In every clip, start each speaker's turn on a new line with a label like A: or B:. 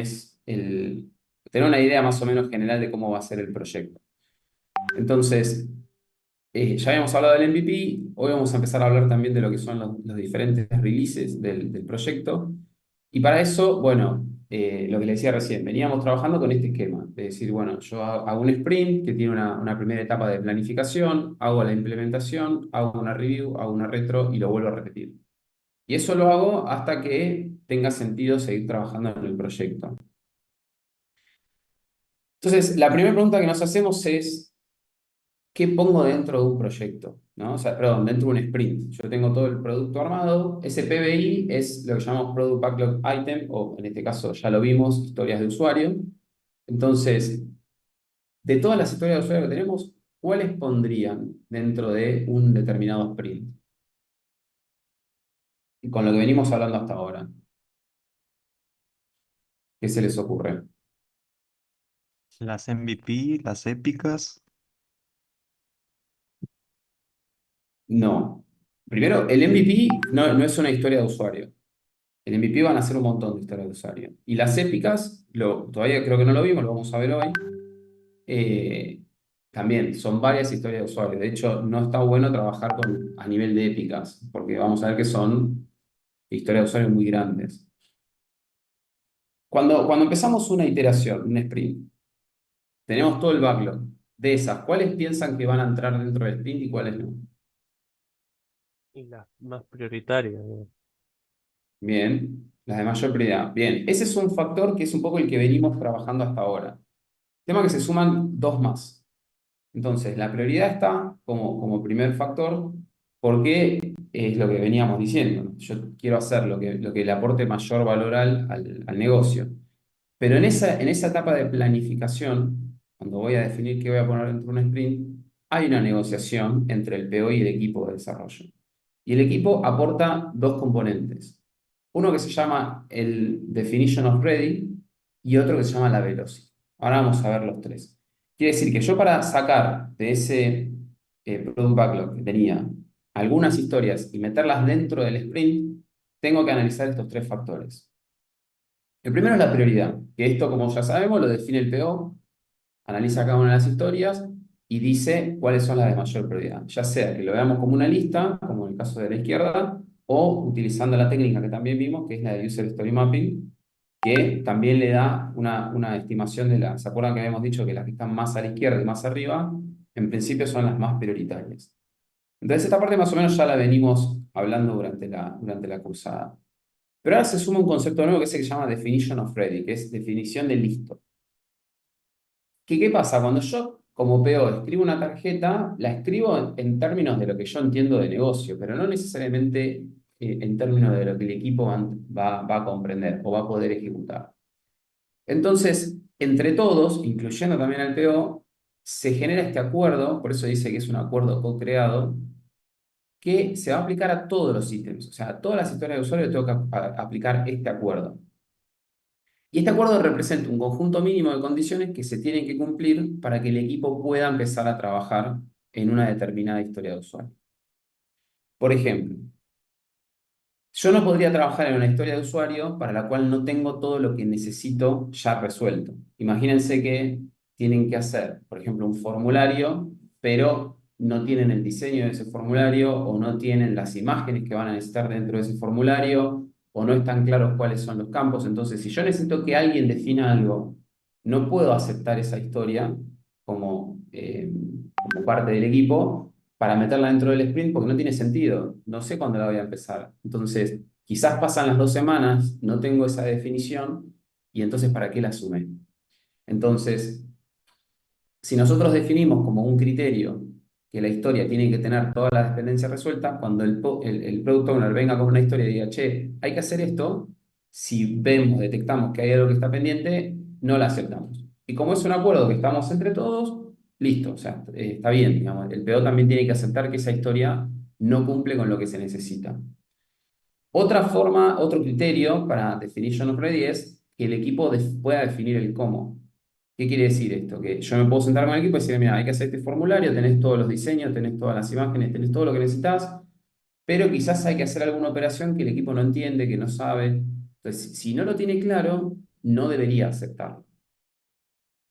A: es tener una idea más o menos general de cómo va a ser el proyecto. Entonces, ya habíamos hablado del MVP, hoy vamos a empezar a hablar también de lo que son los diferentes releases del proyecto. Y para eso, bueno, lo que le decía recién, veníamos trabajando con este esquema, de decir, bueno, yo hago un sprint que tiene una primera etapa de planificación, hago la implementación, hago una review, hago una retro y lo vuelvo a repetir. Y eso lo hago hasta que tenga sentido seguir trabajando en el proyecto. Entonces, la primera pregunta que nos hacemos es, ¿qué pongo dentro de un proyecto? ¿No? O sea, perdón, dentro de un sprint. Yo tengo todo el producto armado. Ese PBI es lo que llamamos Product Backlog Item, o en este caso ya lo vimos, historias de usuario. Entonces, de todas las historias de usuario que tenemos, ¿cuáles pondrían dentro de un determinado sprint? Y con lo que venimos hablando hasta ahora, ¿qué se les ocurre?
B: Las MVP, las épicas.
A: No. Primero, el MVP no es una historia de usuario. El MVP van a ser un montón de historias de usuario. Y las épicas, todavía creo que no lo vimos, lo vamos a ver hoy. eh, También son varias historias de usuario. De hecho, no está bueno trabajar a nivel de épicas, porque vamos a ver que son historias de usuario muy grandes. Cuando empezamos una iteración, un sprint, tenemos todo el backlog. De esas, ¿cuáles piensan que van a entrar dentro del sprint y cuáles no?
B: Y las más prioritarias.
A: Bien, las de mayor prioridad. Bien, ese es un factor que es un poco el que venimos trabajando hasta ahora. Tema que se suman dos más. Entonces, la prioridad está como primer factor porque es lo que veníamos diciendo, ¿no? Yo quiero hacer lo que le aporte mayor valor al negocio. Pero en esa etapa de planificación, cuando voy a definir qué voy a poner dentro de un sprint, hay una negociación entre el PO y el equipo de desarrollo. Y el equipo aporta dos componentes. Uno que se llama el Definition of Ready y otro que se llama la Velocity. Ahora vamos a ver los tres. Quiere decir que yo para sacar de ese Product Backlog que tenía algunas historias y meterlas dentro del sprint, tengo que analizar estos tres factores. El primero es la prioridad, que esto, como ya sabemos, lo define el PO, analiza cada una de las historias y dice cuáles son las de mayor prioridad, ya sea que lo veamos como una lista, como en el caso de la izquierda, o utilizando la técnica que también vimos, que es la de User Story Mapping, que también le da una estimación de las. ¿Se acuerdan que habíamos dicho que las que están más a la izquierda y más arriba, en principio son las más prioritarias? Entonces, esta parte más o menos ya la venimos hablando durante la cursada. Pero ahora se suma un concepto nuevo que es el que se llama Definition of Ready, que es definición de listo. ¿Qué pasa? Cuando yo, como PO, escribo una tarjeta, la escribo en términos de lo que yo entiendo de negocio, pero no necesariamente en términos de lo que el equipo va a comprender o va a poder ejecutar. Entonces, entre todos, incluyendo también al PO, se genera este acuerdo, por eso dice que es un acuerdo co-creado, que se va a aplicar a todos los ítems. O sea, a todas las historias de usuario le tengo que aplicar este acuerdo. Y este acuerdo representa un conjunto mínimo de condiciones que se tienen que cumplir para que el equipo pueda empezar a trabajar en una determinada historia de usuario. Por ejemplo, yo no podría trabajar en una historia de usuario para la cual no tengo todo lo que necesito ya resuelto. Imagínense que tienen que hacer, por ejemplo, un formulario, pero no tienen el diseño de ese formulario o no tienen las imágenes que van a necesitar dentro de ese formulario o no están claros cuáles son los campos. Entonces, si yo necesito que alguien defina algo, no puedo aceptar esa historia como parte del equipo para meterla dentro del sprint porque no tiene sentido. No sé cuándo la voy a empezar. Entonces, quizás pasan las 2 semanas, no tengo esa definición y entonces, ¿para qué la asume? Entonces, si nosotros definimos como un criterio que la historia tiene que tener todas las dependencias resueltas, cuando el Product Owner venga con una historia y diga, che, hay que hacer esto, si vemos, detectamos que hay algo que está pendiente, no la aceptamos. Y como es un acuerdo que estamos entre todos, listo, o sea, está bien, digamos, el PO también tiene que aceptar que esa historia no cumple con lo que se necesita. Otra forma, otro criterio para Definition of Ready es que el equipo pueda definir el cómo. ¿Qué quiere decir esto? Que yo me puedo sentar con el equipo y decir, mira, hay que hacer este formulario, tenés todos los diseños, tenés todas las imágenes, tenés todo lo que necesitas, pero quizás hay que hacer alguna operación que el equipo no entiende, que no sabe. Entonces, si no lo tiene claro, no debería aceptarlo.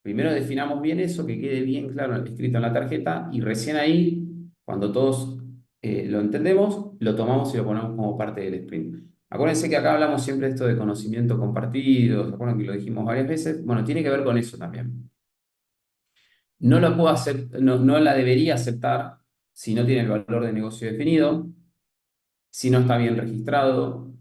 A: Primero definamos bien eso, que quede bien claro escrito en la tarjeta y recién ahí, cuando todos lo entendemos, lo tomamos y lo ponemos como parte del sprint. Acuérdense que acá hablamos siempre de esto de conocimiento compartido, ¿se acuerdan que lo dijimos varias veces? Bueno, tiene que ver con eso también. No la puedo no, no la debería aceptar si no tiene el valor de negocio definido, si no está bien registrado.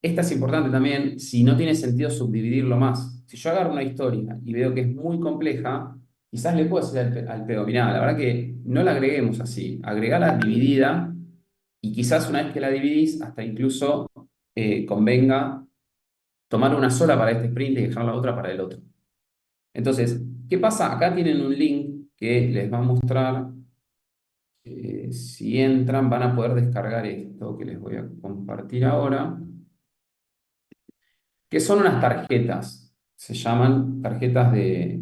A: Esta es importante también si no tiene sentido subdividirlo más. Si yo agarro una historia y veo que es muy compleja, quizás le puedo decir al PO, mirá, la verdad que no la agreguemos así, agregala dividida y quizás una vez que la dividís, hasta incluso convenga tomar una sola para este sprint y dejar la otra para el otro. Entonces, ¿qué pasa? Acá tienen un link que les va a mostrar, si entran van a poder descargar esto que les voy a compartir ahora, que son unas tarjetas. Se llaman tarjetas de...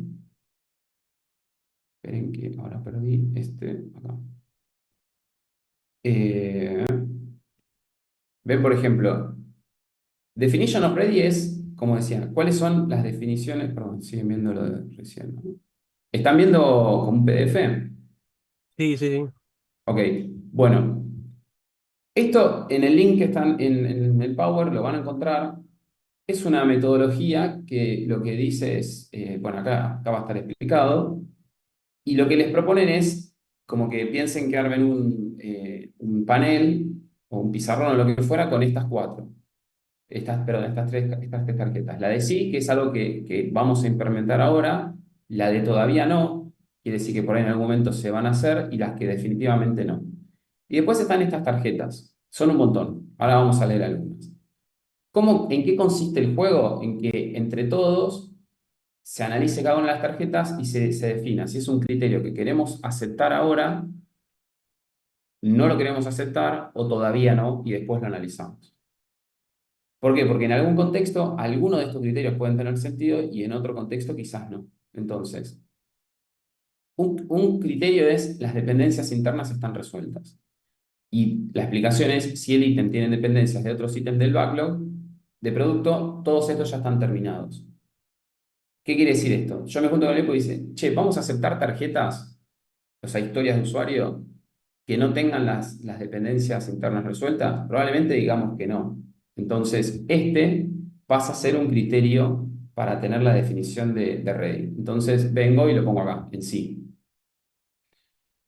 A: Esperen que ahora perdí este acá. Eh, ven, por ejemplo, definition of ready es, como decía, ¿cuáles son las definiciones? Perdón, siguen viendo lo de recién, ¿no? ¿Están viendo como un PDF?
B: Sí, sí, sí.
A: Ok, bueno, esto en el link que están en el Power lo van a encontrar. Es una metodología que lo que dice es, bueno, acá va a estar explicado. Y lo que les proponen es como que piensen que armen un panel o un pizarrón o lo que fuera con estas cuatro, perdón, estas tres tarjetas. La de sí, que es algo que vamos a implementar ahora, la de todavía no, quiere decir que por ahí en algún momento se van a hacer, y las que definitivamente no. Y después están estas tarjetas, son un montón. Ahora vamos a leer algunas. ¿En qué consiste el juego? En que entre todos se analice cada una de las tarjetas y se defina si es un criterio que queremos aceptar ahora, no lo queremos aceptar o todavía no, y después lo analizamos. ¿Por qué? Porque en algún contexto alguno de estos criterios pueden tener sentido y en otro contexto quizás no. Entonces, un criterio es las dependencias internas están resueltas. Y la explicación es si el ítem tiene dependencias de otros ítems del backlog de producto, todos estos ya están terminados. ¿Qué quiere decir esto? Yo me junto con el equipo y dice, che, vamos a aceptar tarjetas, o sea, historias de usuario que no tengan las dependencias internas resueltas. Probablemente digamos que no. Entonces, este pasa a ser un criterio para tener la definición de ready. Entonces, vengo y lo pongo acá, en sí.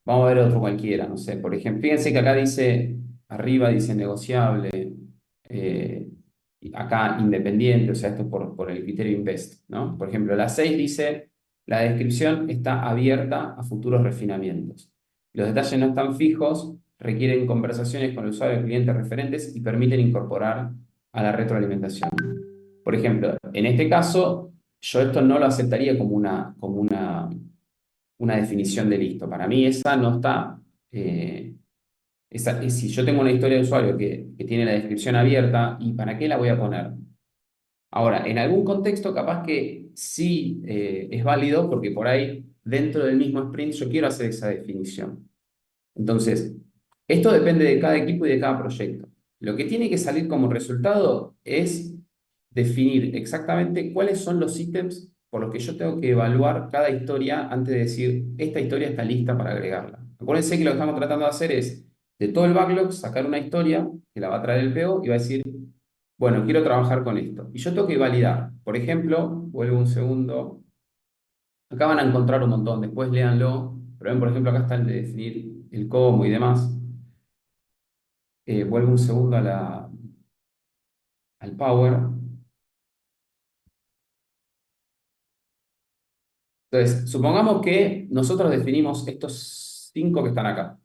A: Vamos a ver otro cualquiera, no sé. Por ejemplo, fíjense que acá dice, arriba dice negociable, eh, acá independiente, o sea, esto por el criterio INVEST, ¿no? Por ejemplo, la 6 dice, la descripción está abierta a futuros refinamientos. Los detalles no están fijos, requieren conversaciones con el usuario y clientes referentes y permiten incorporar a la retroalimentación. Por ejemplo, en este caso, yo esto no lo aceptaría como una definición de listo. Para mí esa no está. Si yo tengo una historia de usuario que tiene la descripción abierta, ¿y para qué la voy a poner? Ahora, en algún contexto capaz que sí es válido porque por ahí dentro del mismo sprint yo quiero hacer esa definición. Entonces, esto depende de cada equipo y de cada proyecto. Lo que tiene que salir como resultado es definir exactamente cuáles son los ítems por los que yo tengo que evaluar cada historia antes de decir, esta historia está lista para agregarla. Acuérdense que lo que estamos tratando de hacer es, de todo el backlog, sacar una historia que la va a traer el PO y va a decir, bueno, quiero trabajar con esto. Y yo tengo que validar. Por ejemplo, vuelvo un segundo. Acá van a encontrar un montón, después léanlo. Pero ven, por ejemplo, acá está el de definir el cómo y demás. Vuelvo un segundo al Power. Entonces, supongamos que nosotros definimos estos cinco que están acá.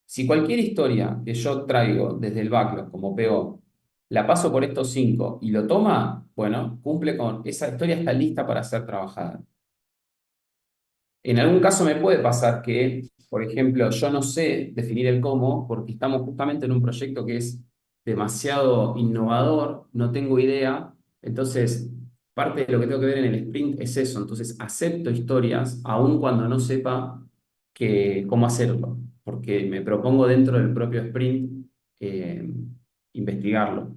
A: Si cualquier historia que yo traigo desde el backlog como PO, la paso por estos cinco y lo toma, bueno, cumple con esa historia, está lista para ser trabajada. En algún caso me puede pasar que, por ejemplo, yo no sé definir el cómo porque estamos justamente en un proyecto que es demasiado innovador, no tengo idea, entonces parte de lo que tengo que ver en el sprint es eso, entonces acepto historias aun cuando no sepa cómo hacerlo, porque me propongo dentro del propio sprint investigarlo.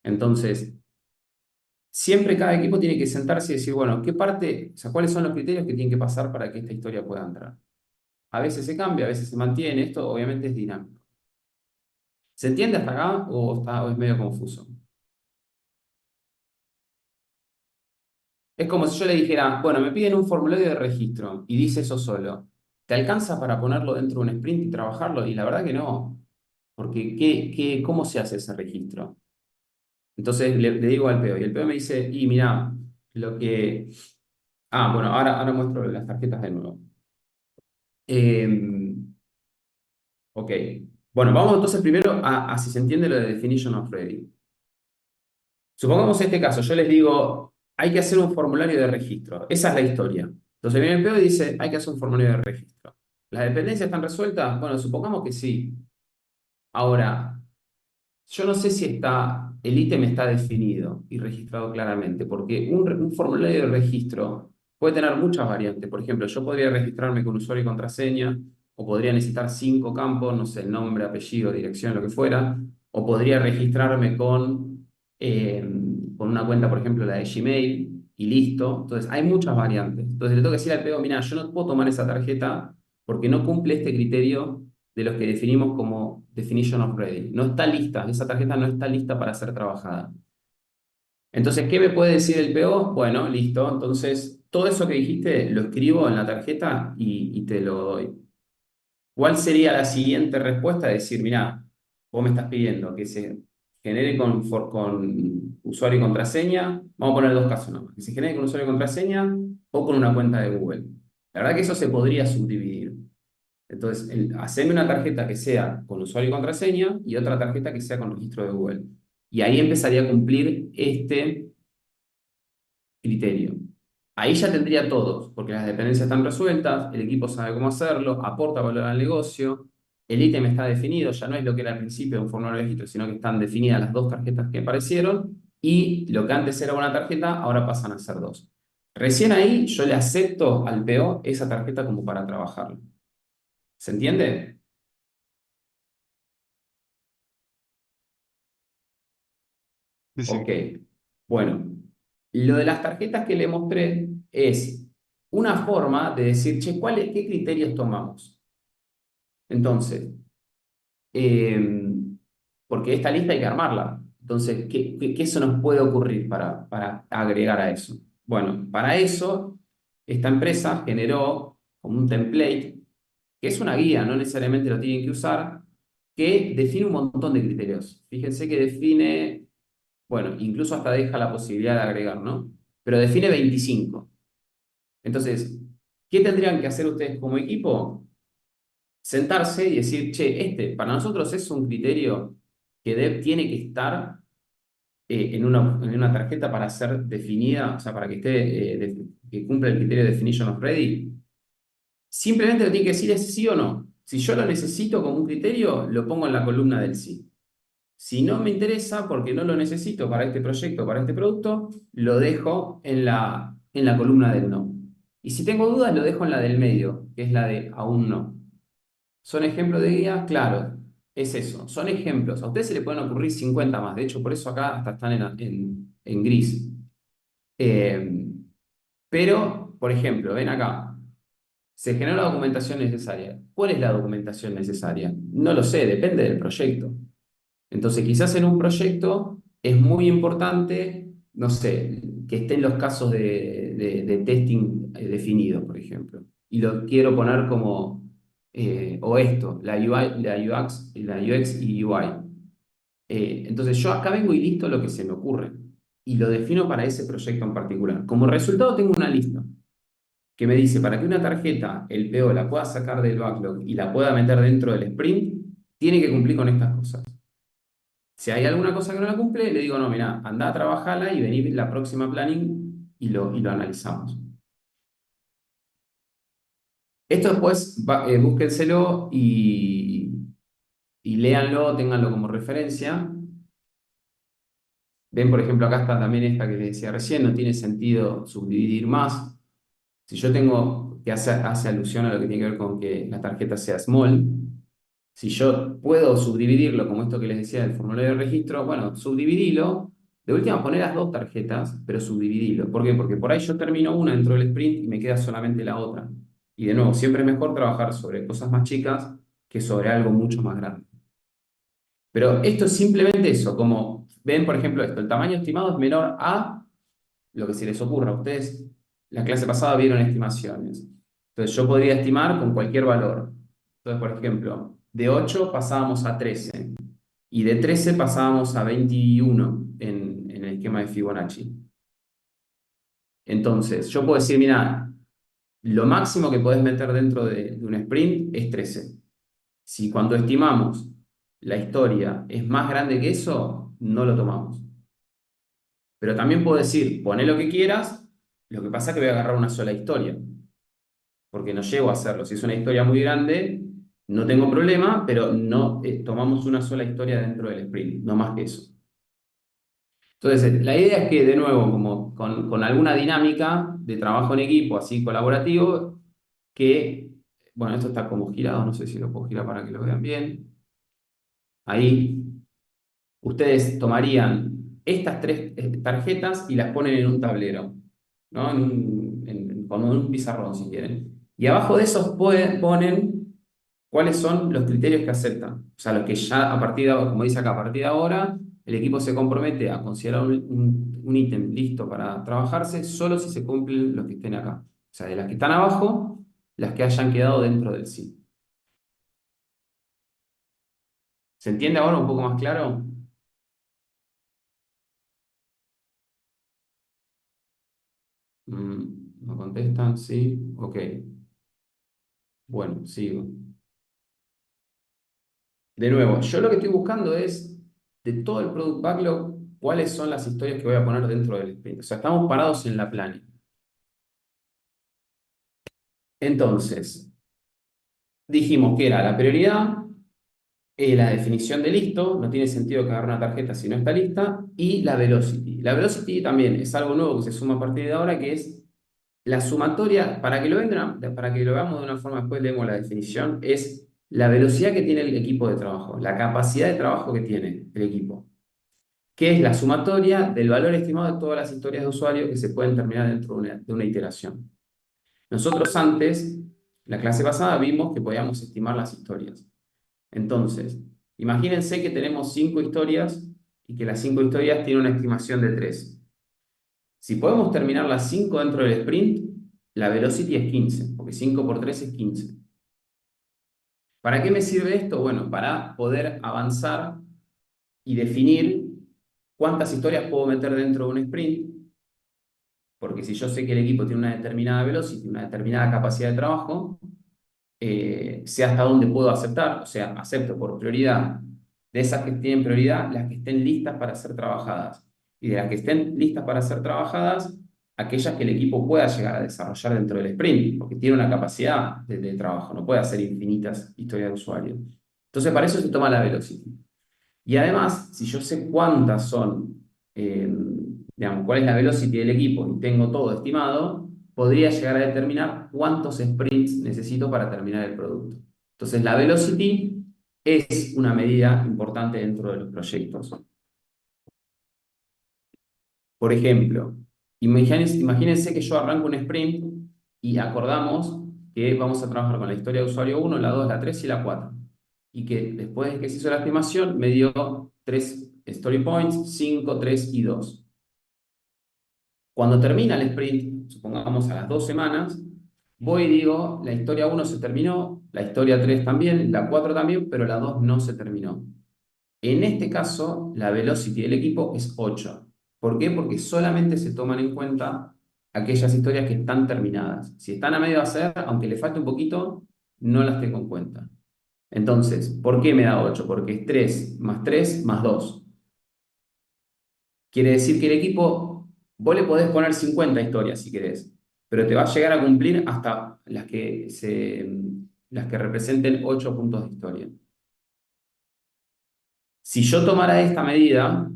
A: Entonces, siempre cada equipo tiene que sentarse y decir, bueno, ¿qué parte, o sea, cuáles son los criterios que tienen que pasar para que esta historia pueda entrar? A veces se cambia, a veces se mantiene, esto obviamente es dinámico. ¿Se entiende hasta acá o es medio confuso? Es como si yo le dijera, bueno, me piden un formulario de registro y dice eso solo. ¿Te alcanza para ponerlo dentro de un sprint y trabajarlo? Y la verdad que no, porque ¿cómo se hace ese registro? Entonces le digo al PO y el PO me dice, y mira, lo que... Ah, bueno, ahora muestro las tarjetas de nuevo. Eh, ok, bueno, vamos entonces primero a si se entiende lo de definition of ready. Supongamos este caso, yo les digo, hay que hacer un formulario de registro. Esa es la historia. Entonces viene el PO y dice, hay que hacer un formulario de registro. ¿Las dependencias están resueltas? Bueno, supongamos que sí. Ahora, yo no sé si el ítem está definido y registrado claramente, porque un formulario de registro puede tener muchas variantes. Por ejemplo, yo podría registrarme con usuario y contraseña, o podría necesitar 5 campos, no sé, nombre, apellido, dirección, lo que fuera, o podría registrarme eh, con una cuenta, por ejemplo, la de Gmail, y listo. Entonces, hay muchas variantes. Entonces, le tengo que decir al PO, mira, yo no puedo tomar esa tarjeta porque no cumple este criterio de los que definimos como definition of ready. No está lista, esa tarjeta no está lista para ser trabajada. Entonces, ¿qué me puede decir el PO? Bueno, listo. Entonces, todo eso que dijiste lo escribo en la tarjeta y te lo doy. ¿Cuál sería la siguiente respuesta? Decir, mira, vos me estás pidiendo que se genere con usuario y contraseña. Vamos a poner dos casos nomás. Que se genere con usuario y contraseña o con una cuenta de Google. La verdad que eso se podría subdividir. Entonces, haceme una tarjeta que sea con usuario y contraseña y otra tarjeta que sea con registro de Google. Y ahí empezaría a cumplir este criterio. Ahí ya tendría todos, porque las dependencias están resueltas, el equipo sabe cómo hacerlo, aporta valor al negocio, el ítem está definido, ya no es lo que era al principio de un formulario de registro, sino que están definidas las dos tarjetas que aparecieron y lo que antes era una tarjeta, ahora pasan a ser dos. Recién ahí yo le acepto al PO esa tarjeta como para trabajarlo. ¿Se entiende?
C: Sí,
A: Ok,
C: sí.
A: bueno, lo de las tarjetas que le mostré es una forma de decir, che, ¿qué criterios tomamos? Entonces, eh, porque esta lista hay que armarla. Entonces, ¿qué se nos puede ocurrir para agregar a eso? Bueno, para eso, esta empresa generó como un template, que es una guía, no necesariamente lo tienen que usar, que define un montón de criterios. Fíjense que define, bueno, incluso hasta deja la posibilidad de agregar, ¿no? Pero define 25. Entonces, ¿qué tendrían que hacer ustedes como equipo? Sentarse y decir, che, para nosotros es un criterio que tiene que estar en una tarjeta para ser definida, o sea, para que esté, que cumpla el criterio de definition of ready. Simplemente lo que tiene que decir es sí o no. Si yo lo necesito como un criterio, lo pongo en la columna del sí. Si no me interesa, porque no lo necesito para este proyecto, para este producto, lo dejo en la columna del no. Y si tengo dudas, lo dejo en la del medio, que es la de aún no. ¿Son ejemplos de guía? Claro, es eso. Son ejemplos. A ustedes se le pueden ocurrir 50 más. De hecho, por eso acá hasta están en gris. Eh, pero, por ejemplo, ven acá. Se genera la documentación necesaria. ¿Cuál es la documentación necesaria? No lo sé, depende del proyecto. Entonces, quizás en un proyecto es muy importante, no sé, que estén los casos de testing definidos, por ejemplo. Y lo quiero poner como, o esto, la UX y UI. Entonces, yo acá vengo y listo lo que se me ocurre. Y lo defino para ese proyecto en particular. Como resultado, tengo una lista que me dice, para que una tarjeta, el PO, la pueda sacar del backlog y la pueda meter dentro del sprint, tiene que cumplir con estas cosas. Si hay alguna cosa que no la cumple, le digo, no, mira, anda a trabajarla y vení la próxima planning y lo analizamos. Esto después búsquenselo y léanlo, ténganlo como referencia. Ven, por ejemplo, acá está también esta que les decía recién, no tiene sentido subdividir más. Si yo tengo, que hace alusión a lo que tiene que ver con que la tarjeta sea small, si yo puedo subdividirlo, como esto que les decía del formulario de registro, bueno, subdividilo De última, poner las dos tarjetas, pero subdividirlo. ¿Por qué? Porque por ahí yo termino una dentro del sprint y me queda solamente la otra. Y de nuevo, siempre es mejor trabajar sobre cosas más chicas que sobre algo mucho más grande. Pero esto es simplemente eso, como ven, por ejemplo, esto, el tamaño estimado es menor a lo que se les ocurra. Ustedes, la clase pasada vieron estimaciones. Entonces yo podría estimar con cualquier valor. Entonces, por ejemplo, de 8 pasábamos a 13 y de 13 pasábamos a 21 en el esquema de Fibonacci. Entonces, yo puedo decir, mira, lo máximo que podés meter dentro de un sprint es 13. Si cuando estimamos la historia es más grande que eso, no lo tomamos. Pero también puedo decir, poné lo que quieras, lo que pasa es que voy a agarrar una sola historia, porque no llego a hacerlo. Si es una historia muy grande, no tengo problema, pero no tomamos una sola historia dentro del sprint, no más que eso. Entonces, la idea es que, de nuevo, como con alguna dinámica de trabajo en equipo, así colaborativo, que, bueno, esto está como girado, no sé si lo puedo girar para que lo vean bien. Ahí, ustedes tomarían estas tres tarjetas y las ponen en un tablero, ¿no? Como en un pizarrón, si quieren. Y abajo de esos ponen cuáles son los criterios que aceptan. O sea, los que ya a partir de ahora, como dice acá, a partir de ahora, el equipo se compromete a considerar un ítem listo para trabajarse solo si se cumplen los que estén acá. O sea, de las que están abajo, las que hayan quedado dentro del sí. ¿Se entiende ahora un poco más claro? ¿No contestan? Sí. Ok. Bueno, sigo. De nuevo, yo lo que estoy buscando es, de todo el Product Backlog, cuáles son las historias que voy a poner dentro del sprint. O sea, estamos parados en la planning. Entonces, dijimos que era la prioridad, la definición de listo, no tiene sentido que agarre una tarjeta si no está lista, y la velocity. La velocity también es algo nuevo que se suma a partir de ahora, que es la sumatoria, para que lo veamos de una forma, después leemos la definición, es la velocidad que tiene el equipo de trabajo, la capacidad de trabajo que tiene el equipo, que es la sumatoria del valor estimado de todas las historias de usuario que se pueden terminar dentro de una iteración. Nosotros antes, la clase pasada, vimos que podíamos estimar las historias. Entonces, imagínense que tenemos 5 historias y que las 5 historias tienen una estimación de 3. Si podemos terminar las 5 dentro del sprint, la velocity es 15, porque 5 por 3 es 15. ¿Para qué me sirve esto? Bueno, para poder avanzar y definir cuántas historias puedo meter dentro de un sprint, porque si yo sé que el equipo tiene una determinada velocity, una determinada capacidad de trabajo, sé hasta dónde puedo aceptar, o sea, acepto por prioridad de esas que tienen prioridad, las que estén listas para ser trabajadas. Y de las que estén listas para ser trabajadas, aquellas que el equipo pueda llegar a desarrollar dentro del sprint, porque tiene una capacidad de trabajo, no puede hacer infinitas historias de usuario. Entonces, para eso se toma la velocity. Y además, si yo sé cuántas son, digamos, cuál es la velocity del equipo y tengo todo estimado, podría llegar a determinar cuántos sprints necesito para terminar el producto. Entonces, la velocity es una medida importante dentro de los proyectos. Por ejemplo, imagínense que yo arranco un sprint y acordamos que vamos a trabajar con la historia de usuario 1, la 2, la 3 y la 4. Y que después de que se hizo la estimación me dio 3 story points, 5, 3 y 2. Cuando termina el sprint, supongamos a las 2 semanas, voy y digo, la historia 1 se terminó, la historia 3 también, la 4 también, pero la 2 no se terminó. En este caso, la velocity del equipo es 8. ¿Por qué? Porque solamente se toman en cuenta aquellas historias que están terminadas. Si están a medio de hacer, aunque le falte un poquito, no las tengo en cuenta. Entonces, ¿por qué me da 8? Porque es 3 más 3 más 2. Quiere decir que el equipo, vos le podés poner 50 historias si querés, pero te va a llegar a cumplir hasta las que representen 8 puntos de historia. Si yo tomara esta medida,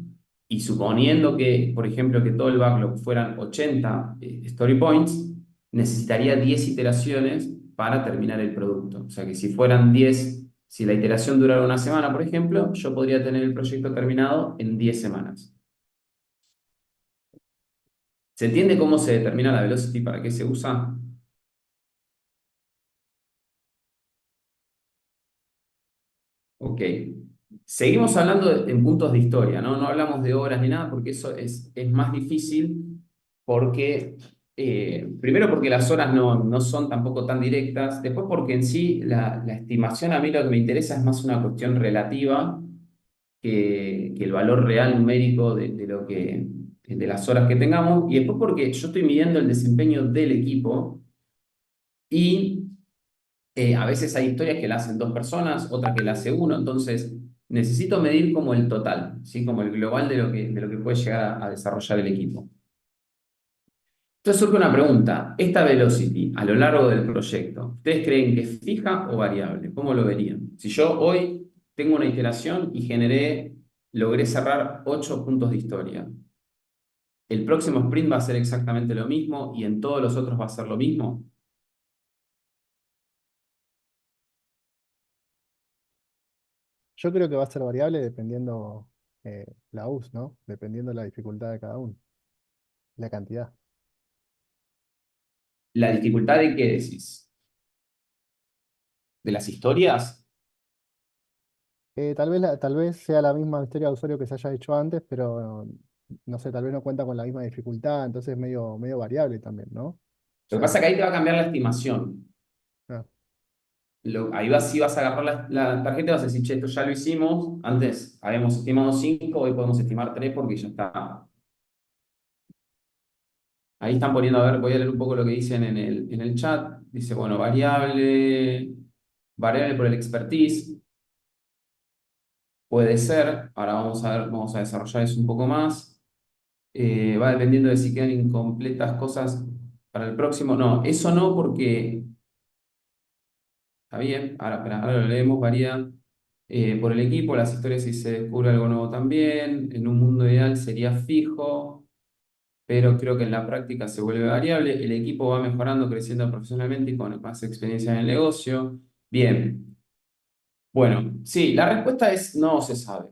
A: y suponiendo que, por ejemplo, que todo el backlog fueran 80 story points, necesitaría 10 iteraciones para terminar el producto. O sea que si fueran 10, si la iteración durara una semana, por ejemplo, yo podría tener el proyecto terminado en 10 semanas. ¿Se entiende cómo se determina la velocity, para qué se usa? Ok. Seguimos hablando en puntos de historia, ¿no? No hablamos de horas ni nada, porque eso es más difícil, porque, primero porque las horas no son tampoco tan directas, después porque en sí la estimación a mí lo que me interesa es más una cuestión relativa que el valor real numérico de las horas que tengamos, y después porque yo estoy midiendo el desempeño del equipo y a veces hay historias que la hacen dos personas, otras que la hace uno, entonces necesito medir como el total, ¿sí? Como el global de lo que puede llegar a desarrollar el equipo. Entonces surge una pregunta, ¿esta velocity a lo largo del proyecto, ustedes creen que es fija o variable? ¿Cómo lo verían? Si yo hoy tengo una iteración y logré cerrar 8 puntos de historia, ¿el próximo sprint va a ser exactamente lo mismo y en todos los otros va a ser lo mismo?
D: Yo creo que va a ser variable dependiendo la US, ¿no? Dependiendo de la dificultad de cada uno, la cantidad.
A: ¿La dificultad de qué decís? ¿De las historias?
D: Tal vez sea la misma historia de usuario que se haya hecho antes, pero no sé, tal vez no cuenta con la misma dificultad, entonces es medio variable también, ¿no? O
A: Lo que
D: sea,
A: pasa es que ahí te va a cambiar la estimación.
D: ah,
A: Sí vas a agarrar la tarjeta y vas a decir, che, esto ya lo hicimos. Antes habíamos estimado 5, hoy podemos estimar 3 porque ya está. Ahí están poniendo, a ver, voy a leer un poco lo que dicen en el chat. Dice, bueno, variable por el expertise. Puede ser. Ahora vamos a ver, vamos a desarrollar eso un poco más. Va dependiendo de si quedan incompletas cosas para el próximo. No, eso no, porque está bien. Ahora, espera, ahora lo leemos. Varía por el equipo, las historias si se descubre algo nuevo también. En un mundo ideal sería fijo, pero creo que en la práctica se vuelve variable. El equipo va mejorando, creciendo profesionalmente y con más experiencia en el negocio. Bien. Bueno, sí, la respuesta es no se sabe.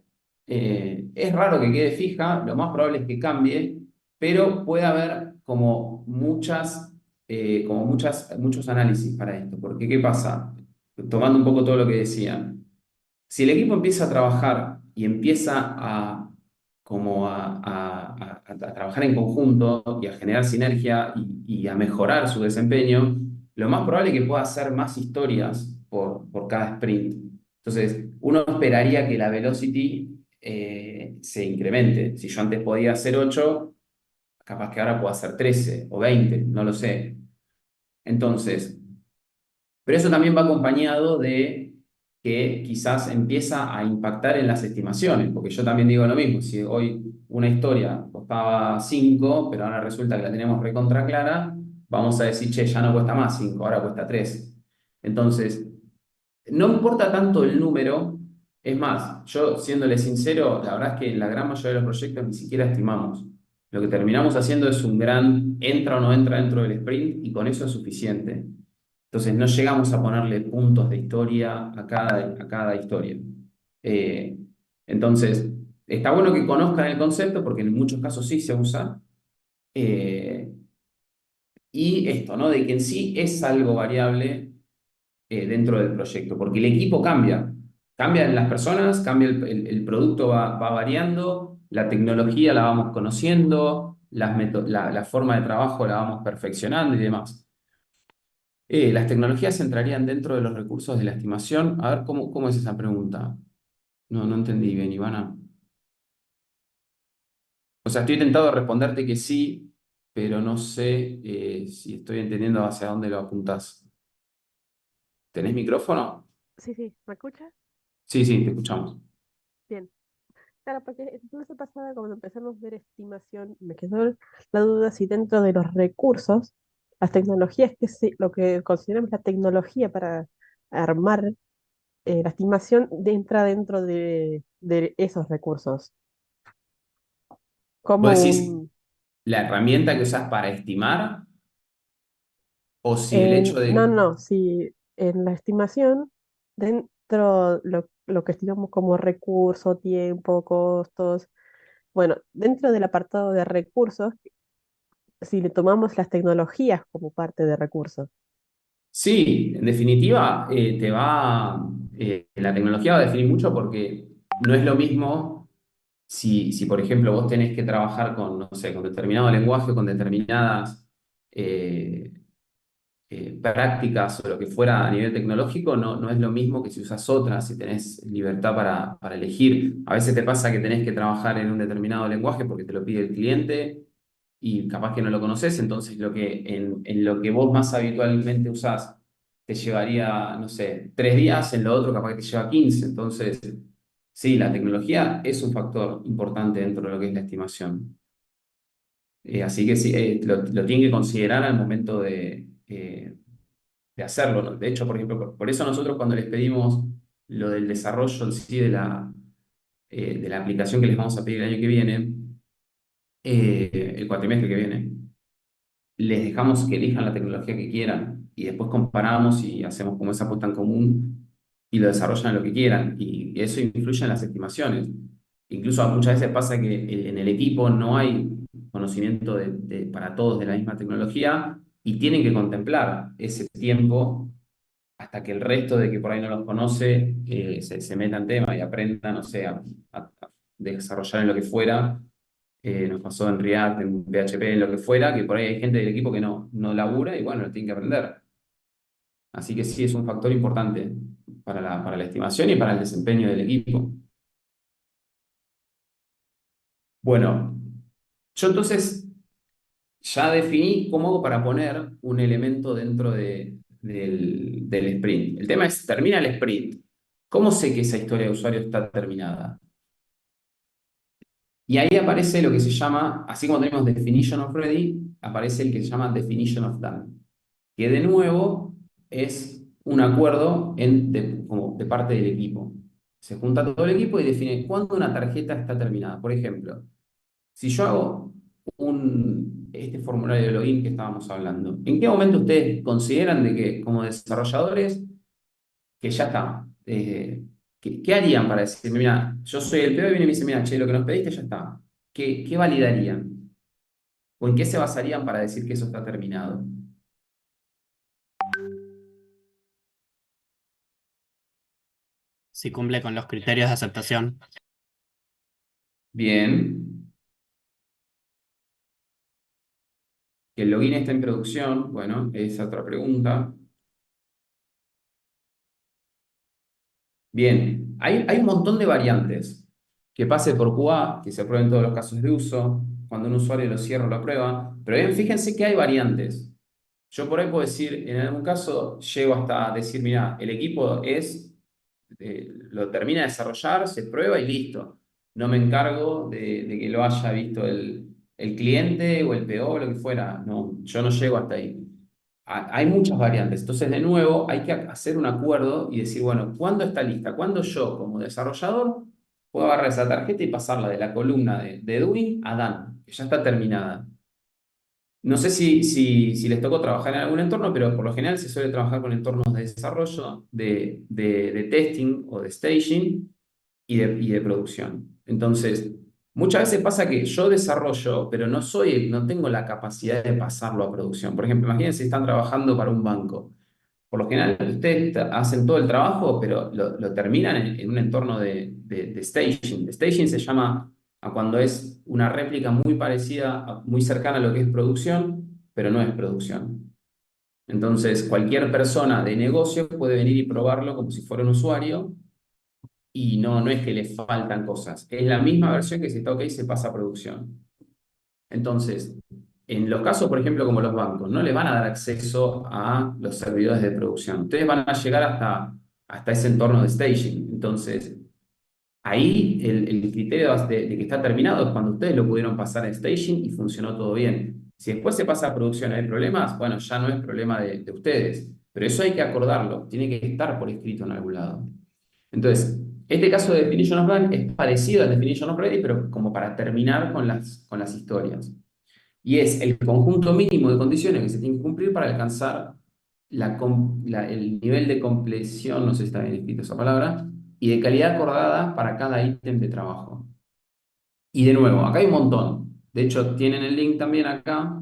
A: Es raro que quede fija, lo más probable es que cambie, pero puede haber muchos análisis para esto. Porque, ¿qué pasa? Tomando un poco todo lo que decían. Si el equipo empieza a trabajar y empieza a trabajar en conjunto y a generar sinergia y a mejorar su desempeño, lo más probable es que pueda hacer más historias por cada sprint. Entonces, uno esperaría que la velocity se incremente. Si yo antes podía hacer 8, capaz que ahora puedo hacer 13 o 20, no lo sé. Entonces, pero eso también va acompañado de que quizás empieza a impactar en las estimaciones, porque yo también digo lo mismo, si hoy una historia costaba 5, pero ahora resulta que la tenemos recontra clara, vamos a decir, che, ya no cuesta más 5, ahora cuesta 3. Entonces, no importa tanto el número, es más, yo siéndole sincero, la verdad es que en la gran mayoría de los proyectos ni siquiera estimamos. Lo que terminamos haciendo es un gran entra o no entra dentro del sprint y con eso es suficiente. Entonces no llegamos a ponerle puntos de historia a cada historia. Eh, entonces, está bueno que conozcan el concepto porque en muchos casos sí se usa. Eh, y esto, ¿no? De que en sí es algo variable dentro del proyecto, porque el equipo cambia. Cambian las personas, cambia el producto va variando, la tecnología la vamos conociendo, la forma de trabajo la vamos perfeccionando y demás. ¿Las tecnologías entrarían dentro de los recursos de la estimación? A ver, ¿cómo es esa pregunta? No entendí bien, Ivana. O sea, estoy tentado de responderte que sí, pero no sé si estoy entendiendo hacia dónde lo apuntás. ¿Tenés micrófono?
E: Sí, sí, ¿me escuchas?
A: Sí, sí, te escuchamos.
E: Bien. Claro, porque entonces pasada cuando empezamos a ver estimación, me quedó la duda si dentro de los recursos, las tecnologías, lo que consideramos la tecnología para armar la estimación entra dentro de esos recursos,
A: ¿Vos
E: como
A: decís
E: un,
A: la herramienta que usás para estimar o si el hecho
E: no,
A: de...
E: no, si en la estimación, dentro lo que estimamos como recurso, tiempo, costos, bueno, dentro del apartado de recursos, si le tomamos las tecnologías como parte de recursos.
A: Sí, en definitiva, la tecnología va a definir mucho porque no es lo mismo si, por ejemplo, vos tenés que trabajar con, no sé, con determinado lenguaje, con determinadas eh, prácticas o lo que fuera a nivel tecnológico, no es lo mismo que si usas otras, si tenés libertad para elegir. A veces te pasa que tenés que trabajar en un determinado lenguaje porque te lo pide el cliente y capaz que no lo conoces, entonces en lo que vos más habitualmente usás te llevaría, no sé, 3 días, en lo otro capaz que te lleva 15. Entonces, sí, la tecnología es un factor importante dentro de lo que es la estimación. Así que sí, lo tienen que considerar al momento de hacerlo, ¿no? De hecho, por ejemplo, por eso nosotros cuando les pedimos lo del desarrollo en sí de la aplicación que les vamos a pedir el año que viene, el cuatrimestre que viene, les dejamos que elijan la tecnología que quieran y después comparamos y hacemos como esa puesta en común y lo desarrollan lo que quieran. Y eso influye en las estimaciones. Incluso muchas veces pasa que en el equipo no hay conocimiento para todos de la misma tecnología y tienen que contemplar ese tiempo hasta que el resto de que por ahí no los conoce se meta en tema y aprenda, no sé, a desarrollar en lo que fuera. Nos pasó en React, en PHP, en lo que fuera, que por ahí hay gente del equipo que no labura y bueno, lo tiene que aprender. Así que sí, es un factor importante para la estimación y para el desempeño del equipo. Bueno, yo entonces ya definí cómo hago para poner un elemento dentro del sprint. El tema es, termina el sprint. ¿Cómo sé que esa historia de usuario está terminada? Y ahí aparece lo que se llama, así como tenemos definition of ready, aparece el que se llama definition of done, que de nuevo es un acuerdo como de parte del equipo. Se junta todo el equipo y define cuándo una tarjeta está terminada. Por ejemplo, si yo hago este formulario de login que estábamos hablando, ¿en qué momento ustedes consideran de que como desarrolladores que ya está? ¿Qué harían para decir, mira, yo soy el PO y viene y me dice, mira, che, lo que nos pediste ya está? ¿Qué validarían? ¿O en qué se basarían para decir que eso está terminado?
F: Si cumple con los criterios de aceptación.
A: Bien. Que el login esté en producción, bueno, esa otra pregunta. Bien, hay un montón de variantes. Que pase por QA, que se aprueben todos los casos de uso, cuando un usuario lo cierra o lo aprueba. Pero bien, fíjense que hay variantes. Yo por ahí puedo decir, en algún caso, llego hasta decir, mira, el equipo lo termina de desarrollar, se prueba y listo. No me encargo de que lo haya visto el cliente o el PO o lo que fuera. No, yo no llego hasta ahí. Hay muchas variantes. Entonces, de nuevo, hay que hacer un acuerdo y decir, bueno, ¿cuándo está lista? ¿Cuándo yo, como desarrollador, puedo agarrar esa tarjeta y pasarla de la columna de doing a done, que ya está terminada? No sé si les tocó trabajar en algún entorno, pero por lo general se suele trabajar con entornos de desarrollo, de testing o de staging y de producción. Entonces, muchas veces pasa que yo desarrollo, pero no tengo la capacidad de pasarlo a producción. Por ejemplo, imagínense si están trabajando para un banco. Por lo general, ustedes hacen todo el trabajo, pero lo terminan en un entorno de staging. De staging se llama a cuando es una réplica muy parecida, muy cercana a lo que es producción, pero no es producción. Entonces, cualquier persona de negocio puede venir y probarlo como si fuera un usuario y no es que le faltan cosas. Es la misma versión que si está ok se pasa a producción. Entonces, en los casos, por ejemplo, como los bancos, no les van a dar acceso a los servidores de producción. Ustedes van a llegar hasta ese entorno de staging. Entonces, ahí el criterio de que está terminado es cuando ustedes lo pudieron pasar en staging y funcionó todo bien. Si después se pasa a producción y hay problemas, bueno, ya no es problema de ustedes. Pero eso hay que acordarlo, tiene que estar por escrito en algún lado. Entonces, este caso de Definition of Done es parecido al Definition of Ready, pero como para terminar con las historias. Y es el conjunto mínimo de condiciones que se tienen que cumplir para alcanzar el nivel de compleción, no sé si está bien escrito esa palabra, y de calidad acordada para cada ítem de trabajo. Y de nuevo, acá hay un montón. De hecho, tienen el link también acá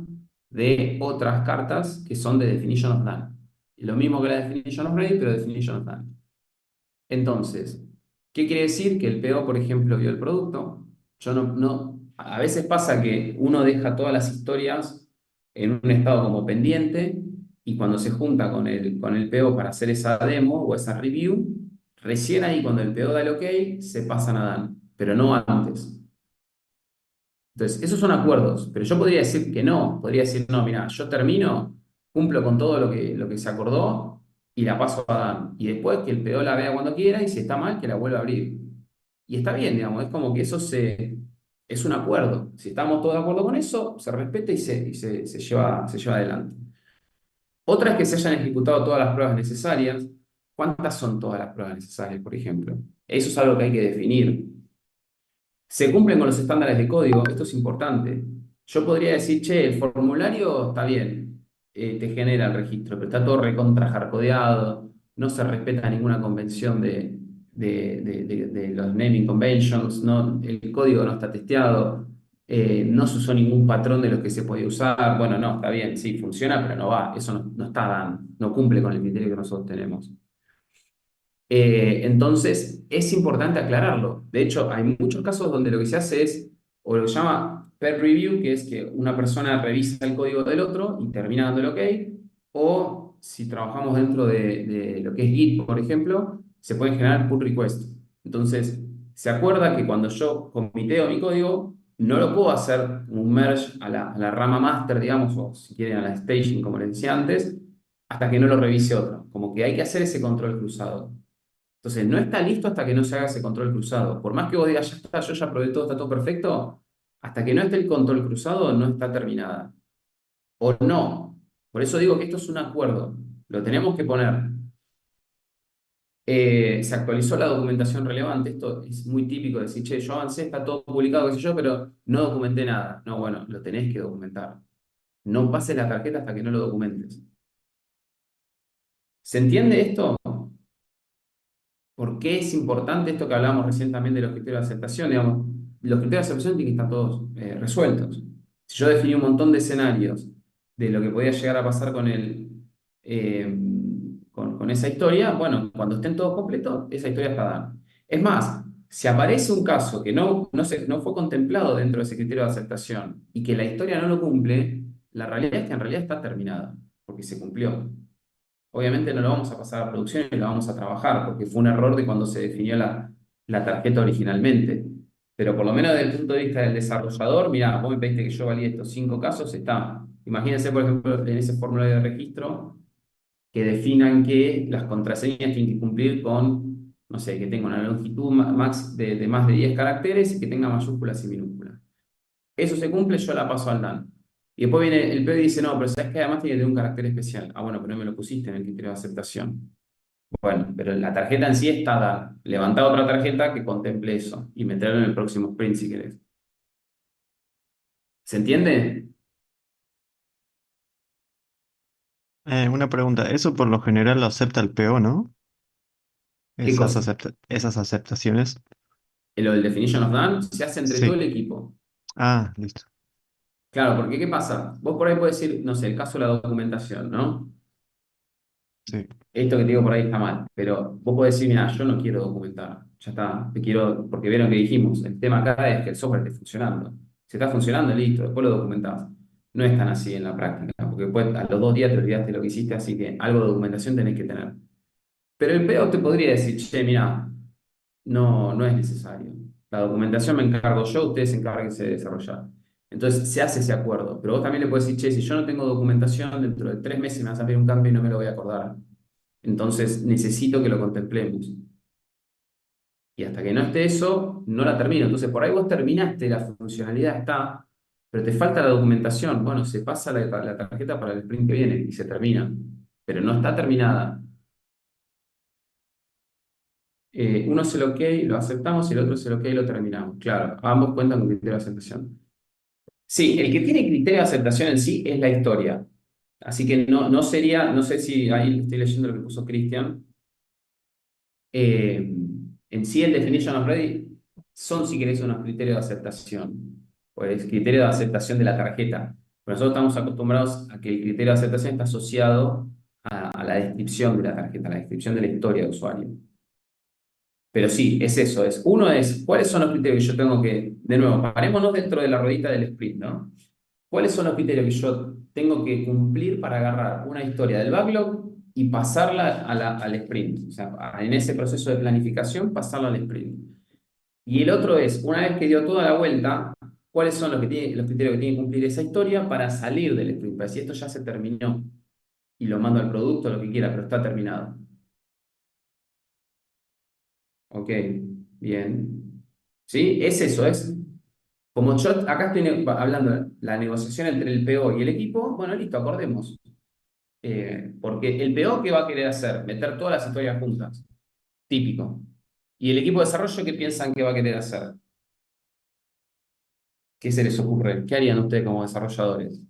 A: de otras cartas que son de definition of done. Lo mismo que la definition of ready, pero definition of done. Entonces, ¿qué quiere decir? Que el PO, por ejemplo, vio el producto. A veces pasa que uno deja todas las historias en un estado como pendiente y cuando se junta con el PO para hacer esa demo o esa review, recién ahí cuando el PO da el OK, se pasan a done, pero no antes. Entonces, esos son acuerdos, pero yo podría decir que no, podría decir, no, mira, yo termino, cumplo con todo lo que se acordó y la paso a Dan. Y después que el PO la vea cuando quiera y si está mal, que la vuelva a abrir. Y está bien, digamos, es como que es un acuerdo. Si estamos todos de acuerdo con eso, se respeta y se lleva adelante. Otra es que se hayan ejecutado todas las pruebas necesarias. ¿Cuántas son todas las pruebas necesarias, por ejemplo? Eso es algo que hay que definir. Se cumplen con los estándares de código, esto es importante. Yo podría decir, che, el formulario está bien, te genera el registro, pero está todo recontra hardcodeado, no se respeta ninguna convención de los naming conventions, no, el código no está testeado, no se usó ningún patrón de los que se podía usar. Bueno, no, está bien, sí, funciona, pero no va, eso no está no cumple con el criterio que nosotros tenemos. Entonces, es importante aclararlo. De hecho, hay muchos casos donde lo que se hace es, o lo que se llama peer review, que es que una persona revisa el código del otro y termina dando el OK, o si trabajamos dentro de lo que es Git, por ejemplo, se pueden generar pull requests. Entonces, se acuerda que cuando yo comiteo mi código, no lo puedo hacer un merge a la rama master, digamos, o si quieren a la staging, como les decía antes, hasta que no lo revise otro. Como que hay que hacer ese control cruzado. Entonces, no está listo hasta que no se haga ese control cruzado. Por más que vos digas, ya está, yo ya probé todo, está todo perfecto, hasta que no esté el control cruzado, no está terminada. O no. Por eso digo que esto es un acuerdo. Lo tenemos que poner. Se actualizó la documentación relevante. Esto es muy típico de decir, che, yo avancé, está todo publicado, qué sé yo, pero no documenté nada. No, bueno, lo tenés que documentar. No pases la tarjeta hasta que no lo documentes. ¿Se entiende esto? ¿Por qué es importante esto que hablábamos recién también de los criterios de aceptación? Digamos, los criterios de aceptación tienen que estar todos resueltos. Si yo definí un montón de escenarios de lo que podía llegar a pasar eh, con esa historia, bueno, cuando estén todos completos, esa historia está dada. Es más, si aparece un caso que no fue contemplado dentro de ese criterio de aceptación y que la historia no lo cumple, la realidad es que en realidad está terminada, porque se cumplió. Obviamente no lo vamos a pasar a producción y lo vamos a trabajar, porque fue un error de cuando se definió la tarjeta originalmente. Pero por lo menos desde el punto de vista del desarrollador, mira, vos me pediste que yo valide estos 5 casos, está. Imagínense, por ejemplo, en ese formulario de registro, que definan que las contraseñas tienen que cumplir con, no sé, que tenga una longitud max de más de 10 caracteres y que tenga mayúsculas y minúsculas. Eso se cumple, yo la paso al DAN. Y después viene el PEO y dice, no, pero sabes que además tiene que tener un carácter especial. Ah, bueno, pero no me lo pusiste en el criterio de aceptación. Bueno, pero la tarjeta en sí está DAN. Levantá otra tarjeta que contemple eso y meterlo en el próximo sprint si querés. ¿Se entiende?
C: Una pregunta, eso por lo general lo acepta el PO, ¿no?
A: ¿Qué cosa?
C: Esas aceptaciones.
A: Lo del definition of done se hace entre todo
C: Sí.
A: el equipo.
C: Ah, listo.
A: Claro, porque ¿qué pasa? Vos por ahí podés decir, no sé, el caso de la documentación, ¿no?
C: Sí.
A: Esto que te digo por ahí está mal, pero vos podés decir, mira, yo no quiero documentar, ya está, porque vieron que dijimos, el tema acá es que el software esté funcionando. Si está funcionando, listo, después lo documentás. No es tan así en la práctica, porque después a los 2 días te olvidaste de lo que hiciste, así que algo de documentación tenés que tener. Pero el PO te podría decir, che, mira, no es necesario. La documentación me encargo yo, ustedes se encarguen de desarrollar. Entonces se hace ese acuerdo, pero vos también le puedes decir, che, si yo no tengo documentación, dentro de 3 meses me vas a pedir un cambio y no me lo voy a acordar. Entonces necesito que lo contemplemos. Y hasta que no esté eso, no la termino. Entonces por ahí vos terminaste, la funcionalidad está, pero te falta la documentación. Bueno, se pasa la tarjeta para el sprint que viene y se termina, pero no está terminada. Uno es el OK, lo aceptamos y el otro es el OK, lo terminamos. Claro, ambos cuentan con criterio de aceptación. Sí, el que tiene criterio de aceptación en sí es la historia. Así que no sería, no sé si ahí estoy leyendo lo que puso Cristian. En sí, el definition of ready son, si querés, unos criterios de aceptación. Pues criterio de aceptación de la tarjeta. Pero nosotros estamos acostumbrados a que el criterio de aceptación está asociado a la descripción de la tarjeta, a la descripción de la historia de usuario. Pero sí, es eso, uno es, ¿cuáles son los criterios que yo tengo que, de nuevo, parémonos dentro de la ruedita del sprint, ¿no? ¿Cuáles son los criterios que yo tengo que cumplir para agarrar una historia del backlog y pasarla al sprint? O sea, en ese proceso de planificación, pasarla al sprint. Y el otro es, una vez que dio toda la vuelta, ¿cuáles son los criterios que tiene que cumplir esa historia para salir del sprint? Para decir, esto ya se terminó y lo mando al producto, lo que quiera, pero está terminado. Ok, bien. ¿Sí? Es eso, como yo acá estoy hablando de la negociación entre el PO y el equipo, bueno, listo, acordemos. Porque el PO, ¿qué va a querer hacer? Meter todas las historias juntas. Típico. Y el equipo de desarrollo, ¿qué piensan que va a querer hacer? ¿Qué se les ocurre? ¿Qué harían ustedes como desarrolladores?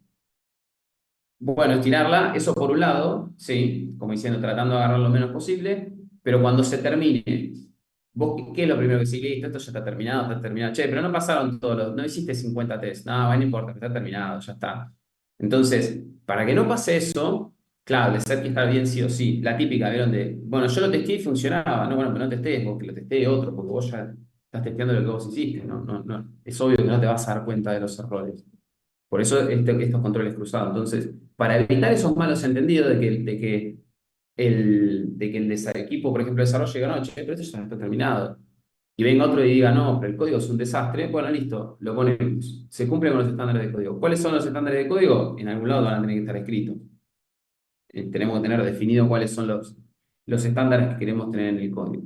A: Bueno, estirarla, eso por un lado, sí, como diciendo, tratando de agarrar lo menos posible, pero cuando se termine, vos, ¿qué es lo primero que sigue? Listo, esto ya está terminado. Che, pero no pasaron todos no hiciste 50 tests. No, bueno, no importa, está terminado, ya está. Entonces, para que no pase eso, claro, les hay que estar bien sí o sí. La típica, ¿vieron? De, bueno, yo lo testé y funcionaba. No, bueno, pero no testés vos, que lo testé otro, porque vos ya estás testeando lo que vos hiciste. No, no, no. Es obvio que no te vas a dar cuenta de los errores. Por eso estos controles cruzados. Entonces, para evitar esos malos entendidos de que el equipo, por ejemplo, de desarrollo diga, no, che, pero esto ya está terminado. Y venga otro y diga, no, pero el código es un desastre. Bueno, listo, lo ponemos. Se cumple con los estándares de código. ¿Cuáles son los estándares de código? En algún lado van a tener que estar escritos. Tenemos que tener definido cuáles son los estándares que queremos tener en el código.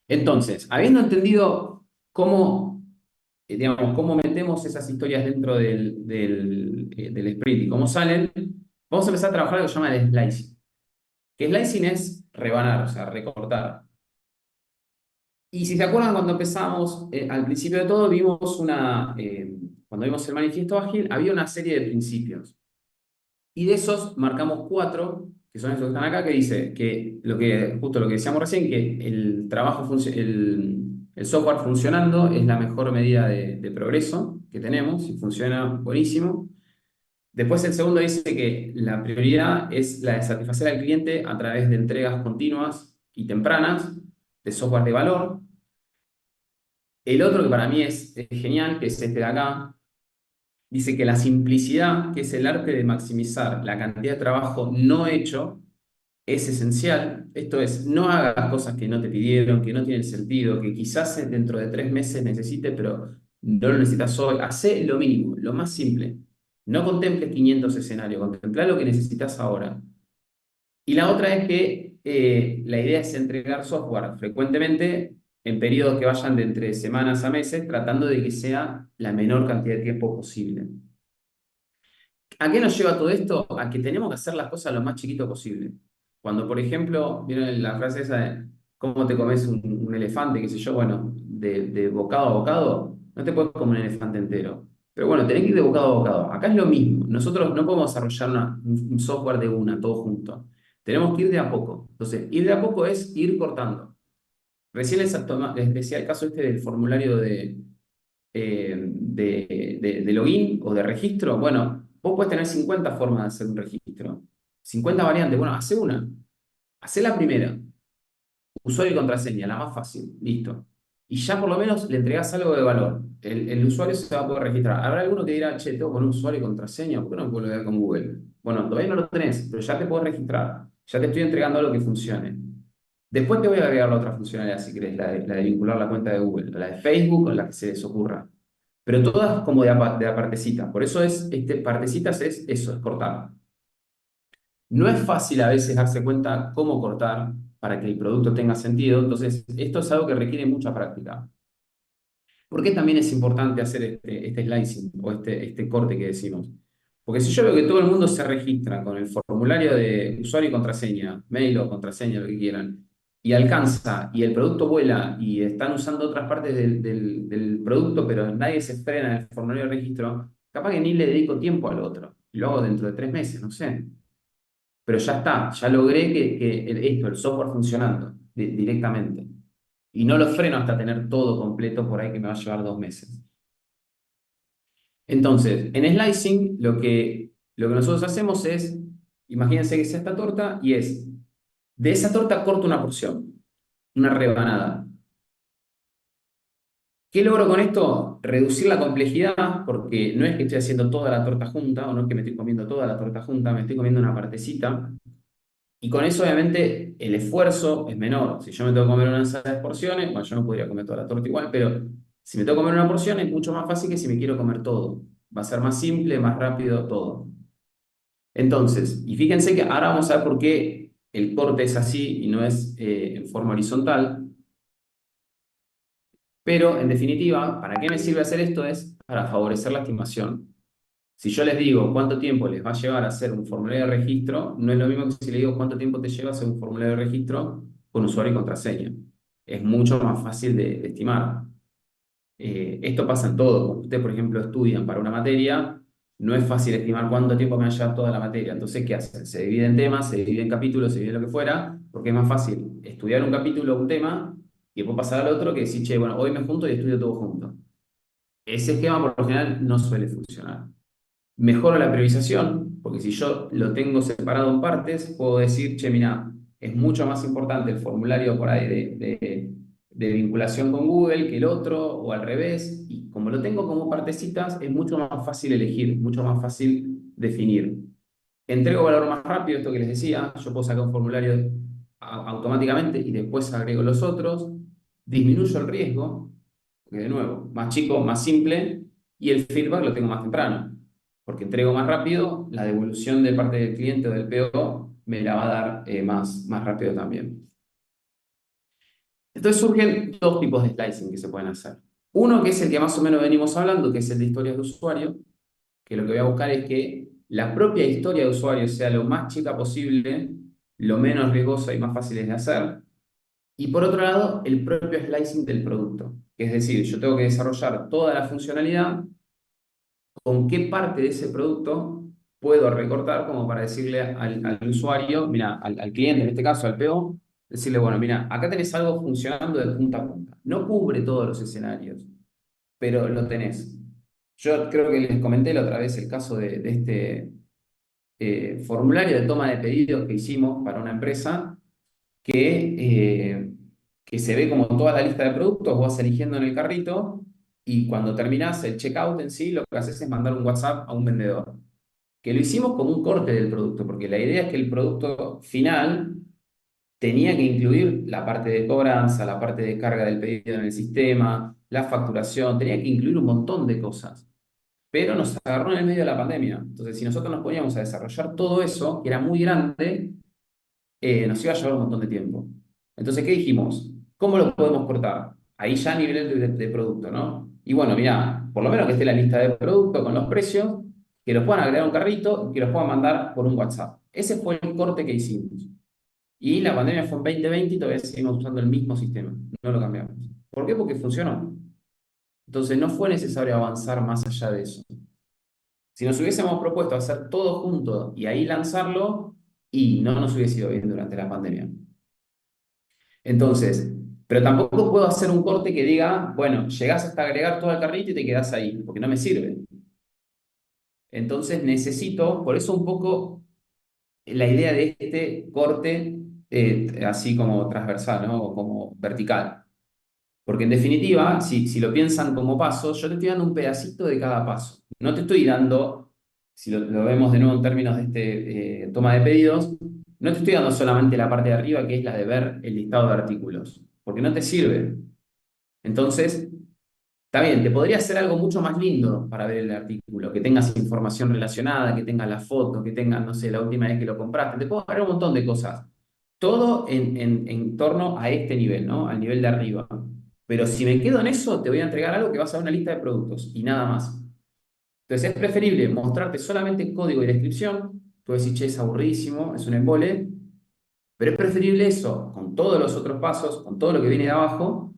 A: Entonces, habiendo entendido cómo metemos esas historias dentro del sprint y cómo salen, vamos a empezar a trabajar lo que se llama el slicing. Que slicing es rebanar, o sea, recortar. Y si se acuerdan, cuando empezamos, al principio de todo, cuando vimos el manifiesto ágil, había una serie de principios. Y de esos marcamos 4, que son estos que están acá, que dice que justo lo que decíamos recién, que el software funcionando es la mejor medida de progreso que tenemos, si funciona, buenísimo. Después el segundo dice que la prioridad es la de satisfacer al cliente a través de entregas continuas y tempranas de software de valor. El otro que para mí es genial, que es este de acá, dice que la simplicidad, que es el arte de maximizar la cantidad de trabajo no hecho, es esencial. Esto es, no hagas cosas que no te pidieron, que no tienen sentido, que quizás dentro de 3 meses necesites, pero no lo necesitas hoy. Hacé lo mínimo, lo más simple. No contemples 500 escenarios, contempla lo que necesitas ahora. Y la otra es que la idea es entregar software frecuentemente en periodos que vayan de entre semanas a meses, tratando de que sea la menor cantidad de tiempo posible. ¿A qué nos lleva todo esto? A que tenemos que hacer las cosas lo más chiquito posible. Cuando, por ejemplo, vieron la frase esa de cómo te comes un elefante, qué sé yo, bueno, de bocado a bocado, no te puedes comer un elefante entero. Pero bueno, tenés que ir de bocado a bocado. Acá es lo mismo. Nosotros no podemos desarrollar un software de todo junto. Tenemos que ir de a poco. Entonces, ir de a poco es ir cortando. Recién les decía el caso este del formulario de login o de registro. Bueno, vos podés tener 50 formas de hacer un registro. 50 variantes. Bueno, hace una. Hacé la primera. Usuario y contraseña, la más fácil. Listo. Y ya por lo menos le entregás algo de valor. El usuario se va a poder registrar. Habrá alguno que dirá, che, tengo que poner usuario y contraseña, ¿por qué no puedo ver con Google? Bueno, todavía no lo tenés, pero ya te puedes registrar. Ya te estoy entregando algo que funcione. Después te voy a agregar la otra funcionalidad, si querés, la de vincular la cuenta de Google, la de Facebook o la que se les ocurra. Pero todas como de a partecita. Por eso partecitas es eso, es cortar. No es fácil a veces darse cuenta cómo cortar para que el producto tenga sentido. Entonces, esto es algo que requiere mucha práctica. ¿Por qué también es importante hacer este slicing o este corte que decimos? Porque si yo veo que todo el mundo se registra con el formulario de usuario y contraseña, mail o contraseña, lo que quieran, y alcanza, y el producto vuela, y están usando otras partes del producto, pero nadie se frena en el formulario de registro, capaz que ni le dedico tiempo al otro. Y lo hago dentro de 3 meses, no sé. Pero ya está, ya logré que el software funcionando directamente. Y no lo freno hasta tener todo completo por ahí que me va a llevar 2 meses. Entonces, en slicing lo que nosotros hacemos es, imagínense que es esta torta y es, de esa torta corto una porción, una rebanada. ¿Qué logro con esto? Reducir la complejidad, porque no es que estoy haciendo toda la torta junta, o no es que me estoy comiendo toda la torta junta, me estoy comiendo una partecita. Y con eso, obviamente, el esfuerzo es menor. Si yo me tengo que comer una ensalada de porciones, bueno, yo no podría comer toda la torta igual, pero si me tengo que comer una porción es mucho más fácil que si me quiero comer todo. Va a ser más simple, más rápido, todo. Entonces, y fíjense que ahora vamos a ver por qué el corte es así y no es en forma horizontal. Pero, en definitiva, ¿para qué me sirve hacer esto? Es para favorecer la estimación. Si yo les digo cuánto tiempo les va a llevar a hacer un formulario de registro, no es lo mismo que si les digo cuánto tiempo te lleva a hacer un formulario de registro con usuario y contraseña. Es mucho más fácil de estimar. Esto pasa en todo. Cuando ustedes, por ejemplo, estudian para una materia, no es fácil estimar cuánto tiempo me va a llevar toda la materia. Entonces, ¿qué hacen? Se divide en temas, se divide en capítulos, se divide en lo que fuera, porque es más fácil estudiar un capítulo o un tema y después pasar al otro que decir, che, bueno, hoy me junto y estudio todo junto. Ese esquema, por lo general, no suele funcionar. Mejoro la priorización, porque si yo lo tengo separado en partes, puedo decir, che, mira, es mucho más importante el formulario por ahí de vinculación con Google que el otro, o al revés, y como lo tengo como partecitas, es mucho más fácil elegir, mucho más fácil definir. Entrego valor más rápido, esto que les decía, yo puedo sacar un formulario automáticamente y después agrego los otros, disminuyo el riesgo, porque de nuevo, más chico, más simple, y el feedback lo tengo más temprano porque entrego más rápido, la devolución de parte del cliente o del PO me la va a dar más rápido también. Entonces surgen dos tipos de slicing que se pueden hacer. Uno que es el que más o menos venimos hablando, que es el de historias de usuario, que lo que voy a buscar es que la propia historia de usuario sea lo más chica posible, lo menos riesgosa y más fácil de hacer. Y por otro lado, el propio slicing del producto. Es decir, yo tengo que desarrollar toda la funcionalidad con qué parte de ese producto puedo recortar como para decirle al usuario, mira, al cliente, en este caso al PO, decirle, bueno, mira, acá tenés algo funcionando de punta a punta. No cubre todos los escenarios, pero lo tenés. Yo creo que les comenté la otra vez el caso de este formulario de toma de pedidos que hicimos para una empresa que se ve como toda la lista de productos, vos vas eligiendo en el carrito y cuando terminás el checkout en sí, lo que haces es mandar un WhatsApp a un vendedor. Que lo hicimos como un corte del producto, porque la idea es que el producto final tenía que incluir la parte de cobranza, la parte de carga del pedido en el sistema, la facturación, tenía que incluir un montón de cosas. Pero nos agarró en el medio de la pandemia. Entonces, si nosotros nos poníamos a desarrollar todo eso, que era muy grande, nos iba a llevar un montón de tiempo. Entonces, ¿qué dijimos? ¿Cómo lo podemos cortar? Ahí ya a nivel de producto, ¿no? Y bueno, mira, por lo menos que esté la lista de producto con los precios, que los puedan agregar a un carrito y que los puedan mandar por un WhatsApp. Ese fue el corte que hicimos. Y la pandemia fue en 2020 y todavía seguimos usando el mismo sistema. No lo cambiamos. ¿Por qué? Porque funcionó. Entonces, no fue necesario avanzar más allá de eso. Si nos hubiésemos propuesto hacer todo junto y ahí lanzarlo, y no nos hubiese ido bien durante la pandemia. Entonces, pero tampoco puedo hacer un corte que diga, bueno, llegás hasta agregar todo al carrito y te quedás ahí, porque no me sirve. Entonces necesito, por eso un poco la idea de este corte así como transversal, ¿no? O como vertical. Porque en definitiva, si lo piensan como pasos, yo te estoy dando un pedacito de cada paso. No te estoy dando, si lo vemos de nuevo en términos de toma de pedidos, no te estoy dando solamente la parte de arriba, que es la de ver el listado de artículos, porque no te sirve. Entonces, está bien, te podría hacer algo mucho más lindo para ver el artículo, que tengas información relacionada, que tengas la foto, que tengas, no sé, la última vez que lo compraste. Te puedo dar un montón de cosas. Todo en torno a este nivel, ¿no? Al nivel de arriba. Pero si me quedo en eso, te voy a entregar algo que vas a ver una lista de productos y nada más. Entonces es preferible mostrarte solamente código y descripción. Tú decís, che, es aburridísimo, es un embole. Pero es preferible eso, con todos los otros pasos, con todo lo que viene de abajo,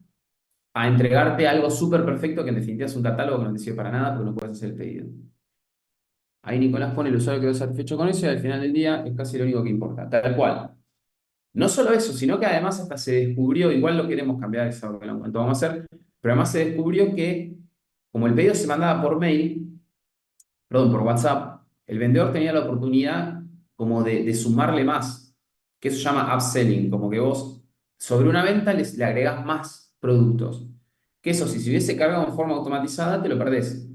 A: a entregarte algo súper perfecto que en definitiva es un catálogo que no te sirve para nada porque no puedes hacer el pedido. Ahí Nicolás pone el usuario quedó satisfecho con eso y al final del día es casi lo único que importa. Tal cual. No solo eso, sino que además hasta se descubrió, igual lo queremos cambiar, eso es lo que vamos a hacer, pero además se descubrió que como el pedido se mandaba por mail, perdón, por WhatsApp, el vendedor tenía la oportunidad como de sumarle más, que eso se llama upselling, como que vos sobre una venta le agregás más productos. Que eso, si se hubiese cargado en forma automatizada, te lo perdés.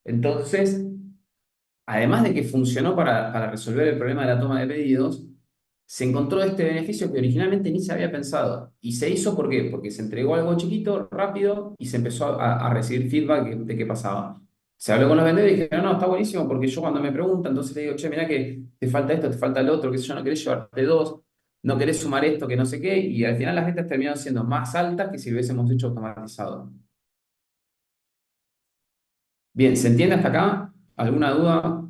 A: Entonces, además de que funcionó para resolver el problema de la toma de pedidos, se encontró este beneficio que originalmente ni se había pensado. Y se hizo ¿por qué? Porque se entregó algo chiquito, rápido, y se empezó a recibir feedback de qué pasaba. Se habló con los vendedores y dijeron, no, está buenísimo, porque yo cuando me preguntan, entonces le digo, che, mirá que te falta esto, te falta lo otro, qué sé yo, no querés llevarte dos, no querés sumar esto, que no sé qué, y al final las ventas terminaron siendo más altas que si lo hubiésemos hecho automatizado. Bien, ¿se entiende hasta acá? ¿Alguna duda?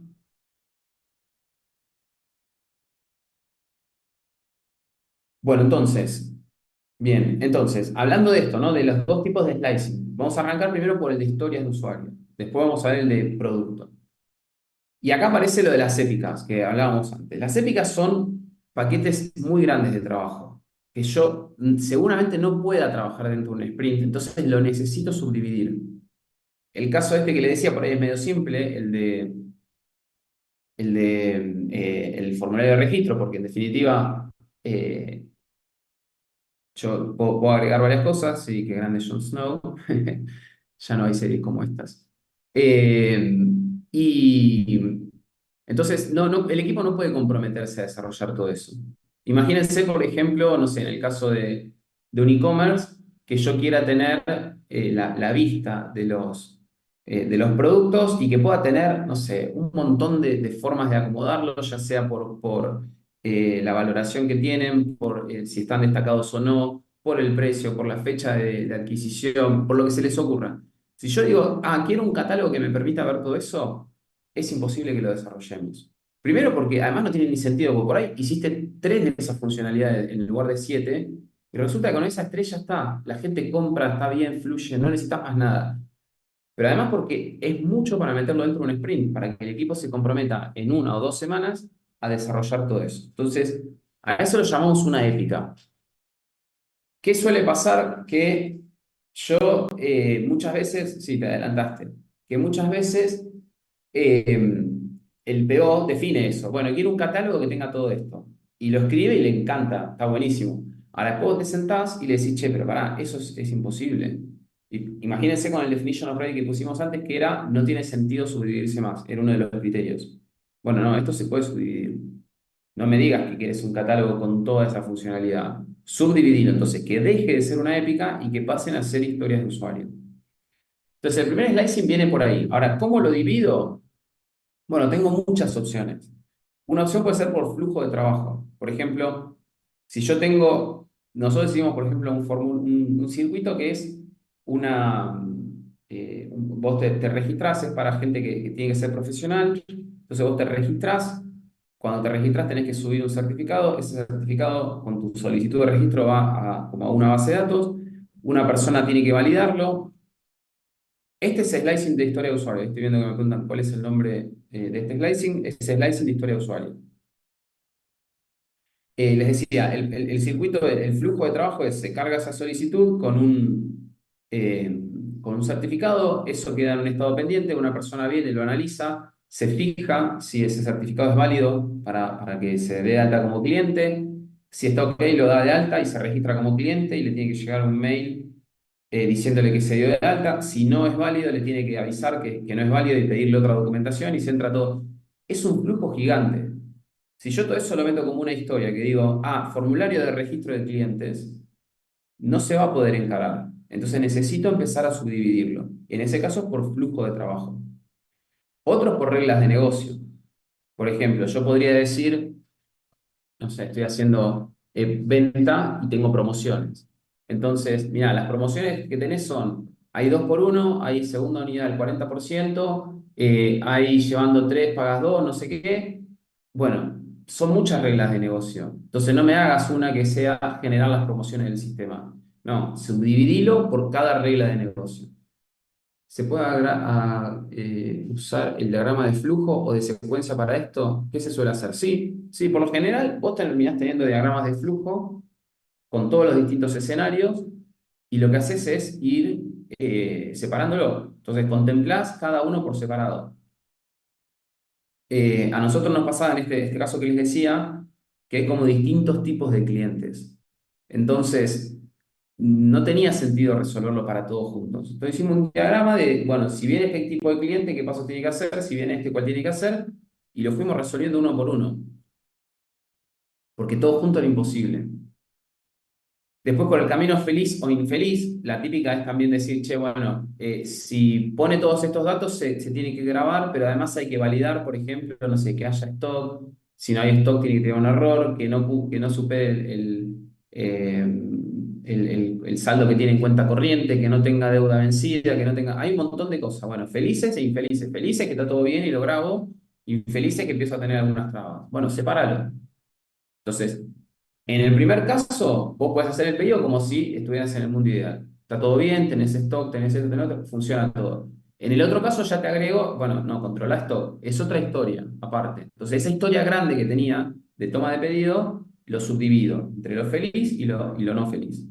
A: Bueno, entonces, hablando de esto, ¿no? De los dos tipos de slicing, vamos a arrancar primero por el de historias de usuario, después vamos a ver el de producto. Y acá aparece lo de las épicas que hablábamos antes. Las épicas son paquetes muy grandes de trabajo, que yo seguramente no pueda trabajar dentro de un sprint, entonces lo necesito subdividir. El caso este que le decía por ahí es medio simple, el formulario de registro, porque en definitiva eh, yo puedo agregar varias cosas, sí, que grande Jon Snow. Ya no hay series como estas. Eh, y entonces, el equipo no puede comprometerse a desarrollar todo eso. Imagínense, por ejemplo, no sé, en el caso de un e-commerce, que yo quiera tener la vista de los productos y que pueda tener, no sé, un montón de formas de acomodarlos, ya sea por la valoración que tienen, por si están destacados o no, por el precio, por la fecha de adquisición, por lo que se les ocurra. Si yo digo, quiero un catálogo que me permita ver todo eso, es imposible que lo desarrollemos. Primero porque además no tiene ni sentido, porque por ahí hiciste 3 de esas funcionalidades en lugar de 7, y resulta que con esas 3 ya está. La gente compra, está bien, fluye, no necesitas más nada. Pero además porque es mucho para meterlo dentro de un sprint, para que el equipo se comprometa en 1 o 2 semanas a desarrollar todo eso. Entonces, a eso lo llamamos una épica. ¿Qué suele pasar? Que yo muchas veces, sí, te adelantaste, que muchas veces eh, el PO define eso. Bueno, quiero un catálogo que tenga todo esto. Y lo escribe y le encanta, está buenísimo. Ahora después te sentás y le decís, che, pero pará, eso es imposible. Imagínense con el definition of ready que pusimos antes, que era, no tiene sentido subdividirse más, era uno de los criterios. Bueno, no, esto se puede subdividir. No me digas que quieres un catálogo con toda esa funcionalidad. Subdividirlo, entonces, que deje de ser una épica y que pasen a ser historias de usuario. Entonces, el primer slicing viene por ahí. Ahora, ¿cómo lo divido? Bueno, tengo muchas opciones. Una opción puede ser por flujo de trabajo. Por ejemplo, si yo tengo, nosotros decimos, por ejemplo, un circuito que es vos te registrás, es para gente que tiene que ser profesional, entonces vos te registrás, cuando te registrás tenés que subir un certificado, ese certificado con tu solicitud de registro va como a una base de datos, una persona tiene que validarlo. Este es slicing de historia de usuario. Estoy viendo que me preguntan cuál es el nombre de este slicing. Es slicing de historia de usuario. Les decía, el circuito, el flujo de trabajo es, se carga esa solicitud con un certificado, eso queda en un estado pendiente, una persona viene, lo analiza, se fija si ese certificado es válido para que se dé de alta como cliente, si está ok, lo da de alta y se registra como cliente y le tiene que llegar un mail diciéndole que se dio de alta, si no es válido le tiene que avisar que no es válido y pedirle otra documentación y se entra todo. Es un flujo gigante. Si yo todo eso lo meto como una historia, que digo, formulario de registro de clientes, no se va a poder encarar. Entonces necesito empezar a subdividirlo. En ese caso, por flujo de trabajo. Otros por reglas de negocio. Por ejemplo, yo podría decir, no sé, estoy haciendo venta y tengo promociones. Entonces, mira, las promociones que tenés son, hay 2 por 1, hay segunda unidad del 40%, hay llevando 3 pagas 2 no sé qué. Bueno, son muchas reglas de negocio. Entonces, no me hagas una que sea generar las promociones del sistema. No, subdividilo por cada regla de negocio. ¿Se puede usar el diagrama de flujo o de secuencia para esto? ¿Qué se suele hacer? Sí, sí, por lo general vos terminás teniendo diagramas de flujo con todos los distintos escenarios y lo que haces es ir separándolo. Entonces contemplás cada uno por separado. A nosotros nos pasaba en este caso que les decía, que hay como distintos tipos de clientes. Entonces, no tenía sentido resolverlo para todos juntos. Entonces hicimos un diagrama de, bueno, si viene este tipo de cliente, ¿qué paso tiene que hacer? Si viene este, ¿cuál tiene que hacer? Y lo fuimos resolviendo uno por uno, porque todo junto era imposible. Después, por el camino feliz o infeliz, la típica es también decir, che, bueno, si pone todos estos datos, se tiene que grabar, pero además hay que validar, por ejemplo, no sé, que haya stock. Si no hay stock, tiene que tener un error, que no supere el saldo que tiene en cuenta corriente, que no tenga deuda vencida, que no tenga. Hay un montón de cosas. Bueno, felices e infelices. Felices que está todo bien y lo grabo, infelices que empiezo a tener algunas trabas. Bueno, sepáralo. Entonces, en el primer caso, vos podés hacer el pedido como si estuvieras en el mundo ideal. Está todo bien, tenés stock, tenés esto, tenés otro, funciona todo. En el otro caso ya te agrego, bueno, no, controla stock. Es otra historia, aparte. Entonces, esa historia grande que tenía de toma de pedido, lo subdivido entre lo feliz y lo no feliz.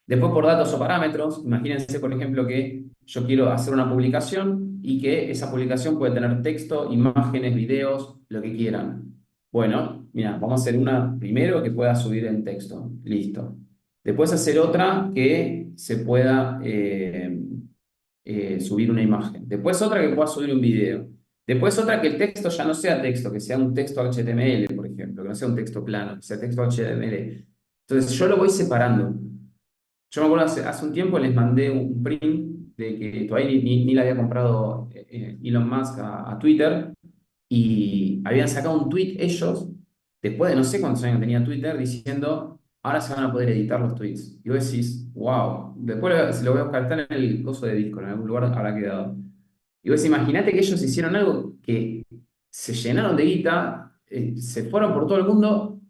A: Después, por datos o parámetros, imagínense, por ejemplo, que yo quiero hacer una publicación y que esa publicación puede tener texto, imágenes, videos, lo que quieran. Bueno, mira, vamos a hacer una primero que pueda subir en texto. Listo. Después hacer otra que se pueda subir una imagen. Después otra que pueda subir un video. Después otra que el texto ya no sea texto, que sea un texto HTML, por ejemplo, que no sea un texto plano, que sea texto HTML. Entonces yo lo voy separando. Yo me acuerdo hace un tiempo les mandé un print de que todavía ni le había comprado Elon Musk a Twitter y habían sacado un tweet ellos, después de no sé cuántos años tenía Twitter, diciendo, ahora se van a poder editar los tweets. Y vos decís, wow, después se lo voy a buscar, está en el coso de Discord, en algún lugar habrá quedado. Y vos imagínate que ellos hicieron algo que se llenaron de guita, se fueron por todo el mundo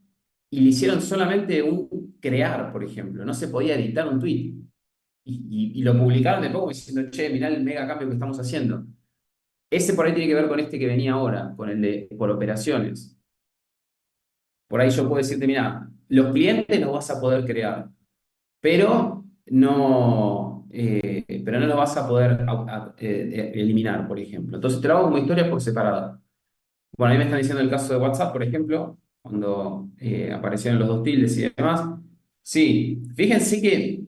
A: y le hicieron solamente un crear, por ejemplo. No se podía editar un tweet. Y lo publicaron de poco diciendo, che, mirá el mega cambio que estamos haciendo. Ese por ahí tiene que ver con este que venía ahora, con el de por operaciones. Por ahí yo puedo decirte, mira, los clientes los vas a poder crear, pero pero no los vas a poder eliminar, por ejemplo. Entonces te lo hago como historias por separado. Bueno, ahí me están diciendo el caso de WhatsApp, por ejemplo, cuando aparecieron los dos tildes y demás. Sí, fíjense que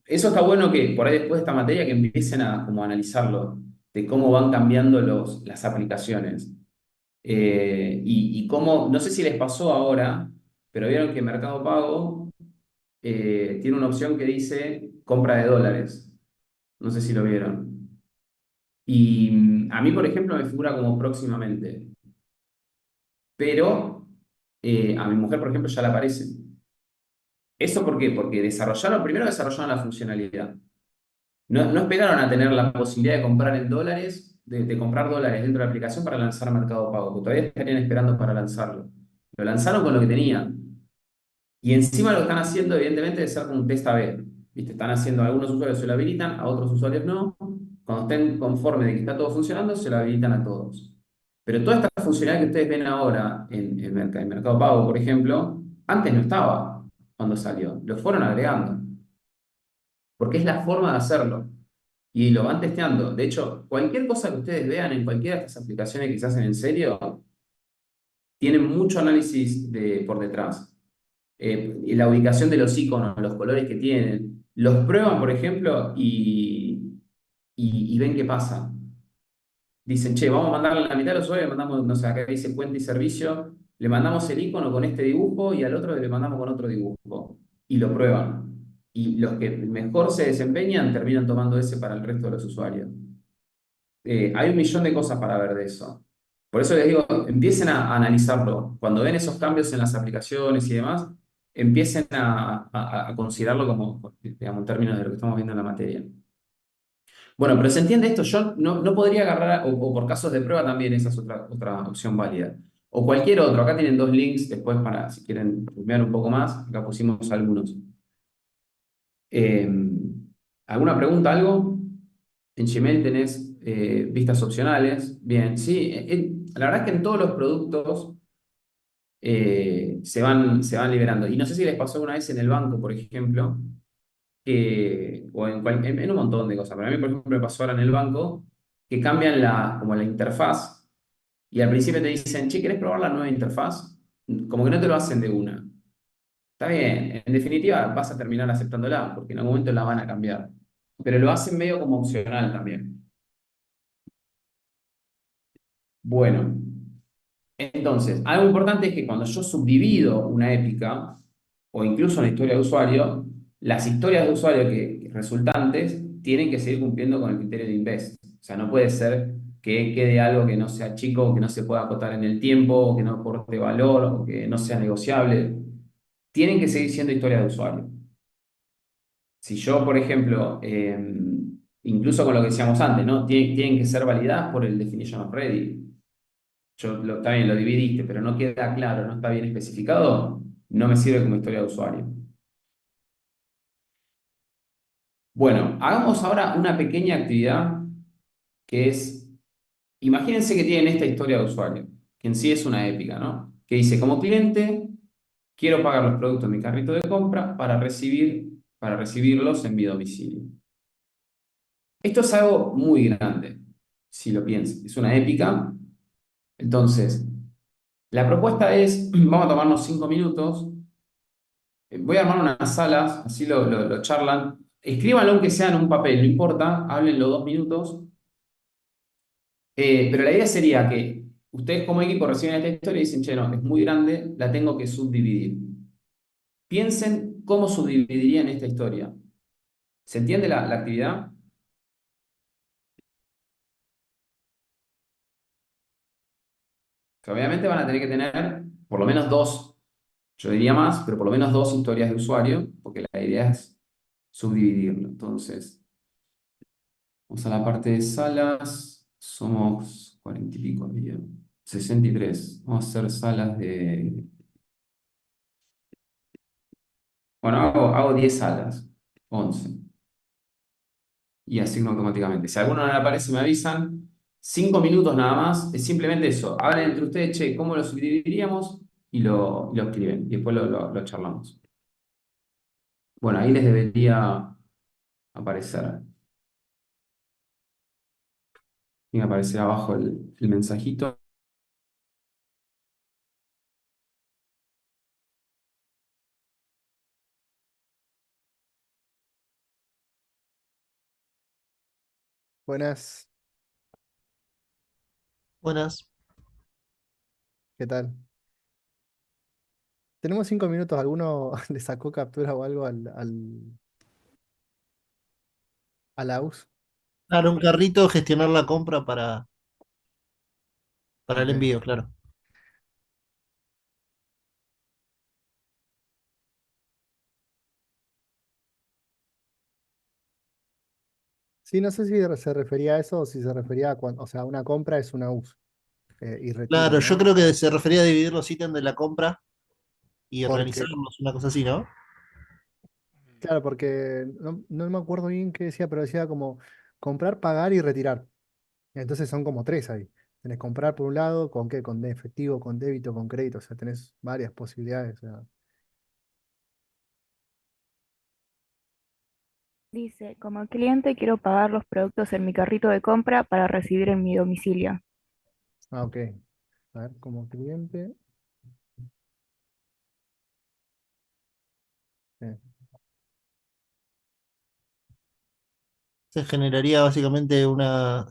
A: eso está bueno que por ahí después de esta materia que empiecen a como a analizarlo, de cómo van cambiando las aplicaciones. Y cómo, no sé si les pasó ahora, pero vieron que Mercado Pago tiene una opción que dice compra de dólares. No sé si lo vieron. Y a mí, por ejemplo, me figura como próximamente. Pero a mi mujer, por ejemplo, ya le aparece. ¿Eso por qué? Porque primero desarrollaron la funcionalidad. No esperaron a tener la posibilidad de comprar en dólares, de comprar dólares dentro de la aplicación para lanzar Mercado Pago, porque todavía estarían esperando para lanzarlo. Lo lanzaron con lo que tenían. Y encima lo que están haciendo, evidentemente, es ser como un test A/B. ¿Viste? Están haciendo, a algunos usuarios se lo habilitan, a otros usuarios no. Cuando estén conformes de que está todo funcionando, se lo habilitan a todos. Pero toda esta funcionalidad que ustedes ven ahora en Mercado Pago, por ejemplo, antes no estaba cuando salió. Lo fueron agregando. Porque es la forma de hacerlo. Y lo van testeando. De hecho, cualquier cosa que ustedes vean en cualquiera de estas aplicaciones que se hacen en serio, tienen mucho análisis por detrás. Y la ubicación de los iconos, los colores que tienen. Los prueban, por ejemplo, y ven qué pasa. Dicen, che, vamos a mandarle a la mitad de los usuarios, le mandamos, no sé, acá dice cuenta y servicio, le mandamos el icono con este dibujo y al otro le mandamos con otro dibujo. Y lo prueban. Y los que mejor se desempeñan terminan tomando ese para el resto de los usuarios. Hay un millón de cosas para ver de eso. Por eso les digo, empiecen a analizarlo. Cuando ven esos cambios en las aplicaciones y demás, empiecen a considerarlo como, digamos, en términos de lo que estamos viendo en la materia. Bueno, pero se entiende esto, yo no podría agarrar, o por casos de prueba también, esa es otra opción válida. O cualquier otro, acá tienen dos links después para, si quieren ver un poco más, acá pusimos algunos. Eh, ¿Alguna pregunta, algo? En Gmail tenés vistas opcionales. Bien, sí. La verdad es que en todos los productos se van liberando. Y no sé si les pasó una vez en el banco, por ejemplo, o en un montón de cosas. Pero a mí, por ejemplo, me pasó ahora en el banco que cambian como la interfaz Y al principio te dicen, che, ¿querés probar la nueva interfaz? Como que no te lo hacen de una. Está bien, en definitiva vas a terminar aceptándola, porque en algún momento la van a cambiar. Pero lo hacen medio como opcional también. Bueno, entonces, algo importante es que cuando yo subdivido una épica, o incluso una historia de usuario, las historias de usuario que resultantes tienen que seguir cumpliendo con el criterio de Invest. O sea, no puede ser que quede algo que no sea chico, que no se pueda acotar en el tiempo, o que no aporte valor, o que no sea negociable. Tienen que seguir siendo historias de usuario. Si yo, por ejemplo, incluso con lo que decíamos antes, ¿no? Tienen que ser validadas por el definition of ready. Está bien, lo dividiste, pero no queda claro, no está bien especificado, no me sirve como historia de usuario. Bueno, hagamos ahora una pequeña actividad que es, imagínense que tienen esta historia de usuario, que en sí es una épica, ¿no? Que dice, como cliente, quiero pagar los productos en mi carrito de compra para recibirlos en mi domicilio. Esto es algo muy grande, si lo piensas. Es una épica. Entonces, la propuesta es, vamos a tomarnos 5 minutos. Voy a armar unas salas, así lo charlan. Escríbanlo aunque sea en un papel, no importa, háblenlo 2 minutos. Pero la idea sería que ustedes como equipo reciben esta historia y dicen, che, no, es muy grande, la tengo que subdividir. Piensen cómo subdividirían esta historia. ¿Se entiende la actividad? Que obviamente van a tener que tener por lo menos dos, yo diría más, pero por lo menos dos historias de usuario, porque la idea es subdividirlo. Entonces, vamos a la parte de salas, somos 40 y pico, diría, 63. Vamos a hacer salas de... Bueno, hago 10 salas, 11, y asigno automáticamente. Si alguno no le aparece, me avisan. 5 minutos nada más, es simplemente eso. Hablen entre ustedes, che, ¿cómo lo subdividiríamos? Y lo escriben, y después lo charlamos. Bueno, ahí les debería aparecer. Tiene que aparecer abajo el mensajito.
D: Buenas,
B: Buenas.
D: ¿qué tal? Tenemos 5 minutos. ¿Alguno le sacó captura o algo a la US?
B: Claro, un carrito, gestionar la compra para el
D: Ok.
B: envío, claro.
D: Sí, no sé si se refería a eso o si se refería a cuando, o sea, una compra es una US y retiro,
B: Claro, yo
D: ¿no?
B: creo que se refería a dividir los ítems de la compra y
D: Porque,
B: organizarlos, una cosa así, ¿no?
D: claro, porque no me acuerdo bien qué decía, pero decía como comprar, pagar y retirar. Entonces son como tres ahí. Tenés comprar por un lado, ¿con qué? Con efectivo, con débito, con crédito, o sea, tenés varias posibilidades. O sea.
G: Dice, como cliente quiero pagar los productos en mi carrito de compra para recibir en mi domicilio.
D: Ah, ok. A ver, como cliente. eh,
B: Se generaría básicamente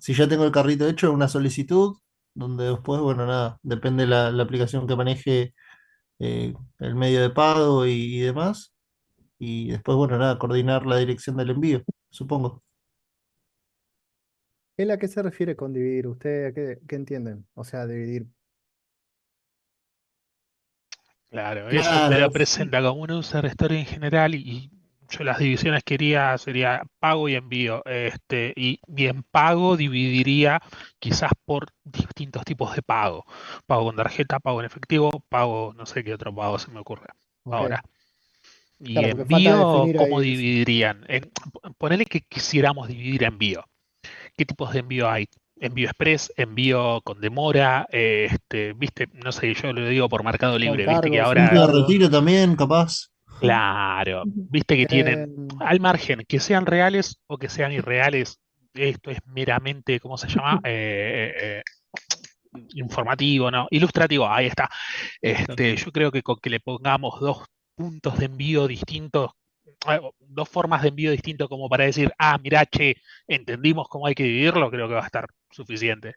B: si ya tengo el carrito hecho, una solicitud, donde después, bueno, nada, depende la aplicación que maneje el medio de pago y demás. Y después, bueno, nada, coordinar la dirección del envío, supongo.
D: ¿Él a qué se refiere con dividir? ¿Usted qué entienden? O sea, dividir.
H: Claro, eso te
B: Claro,
H: lo presenta como un user story en general y yo las divisiones quería sería pago y envío. Y en pago dividiría quizás por distintos tipos de pago. Pago con tarjeta, pago en efectivo, pago, no sé qué otro pago se me ocurre
D: Ok.
H: ahora. Y
D: Claro, porque falta
H: envío,
D: definir
H: ¿cómo
D: ahí.
H: dividirían? Ponele que quisiéramos dividir envío. ¿Qué tipos de envío hay? Envío express, envío con demora, viste, no sé, yo lo digo por Mercado
D: Con
H: Libre, viste que
D: cargo, sin
B: punto
H: ahora,
B: de
D: cargo.
B: retiro también, capaz.
H: claro,
G: Ujú.
H: viste que
D: Eh,
H: tienen al margen, que sean reales o que sean irreales, esto es meramente, ¿cómo se llama? informativo, ¿no? Ilustrativo, ahí está.
B: Claro.
H: Yo creo que con que le pongamos dos puntos de envío distintos, dos formas de envío distintos como para decir, ah, mirá, che, entendimos cómo hay que dividirlo, creo que va a estar suficiente.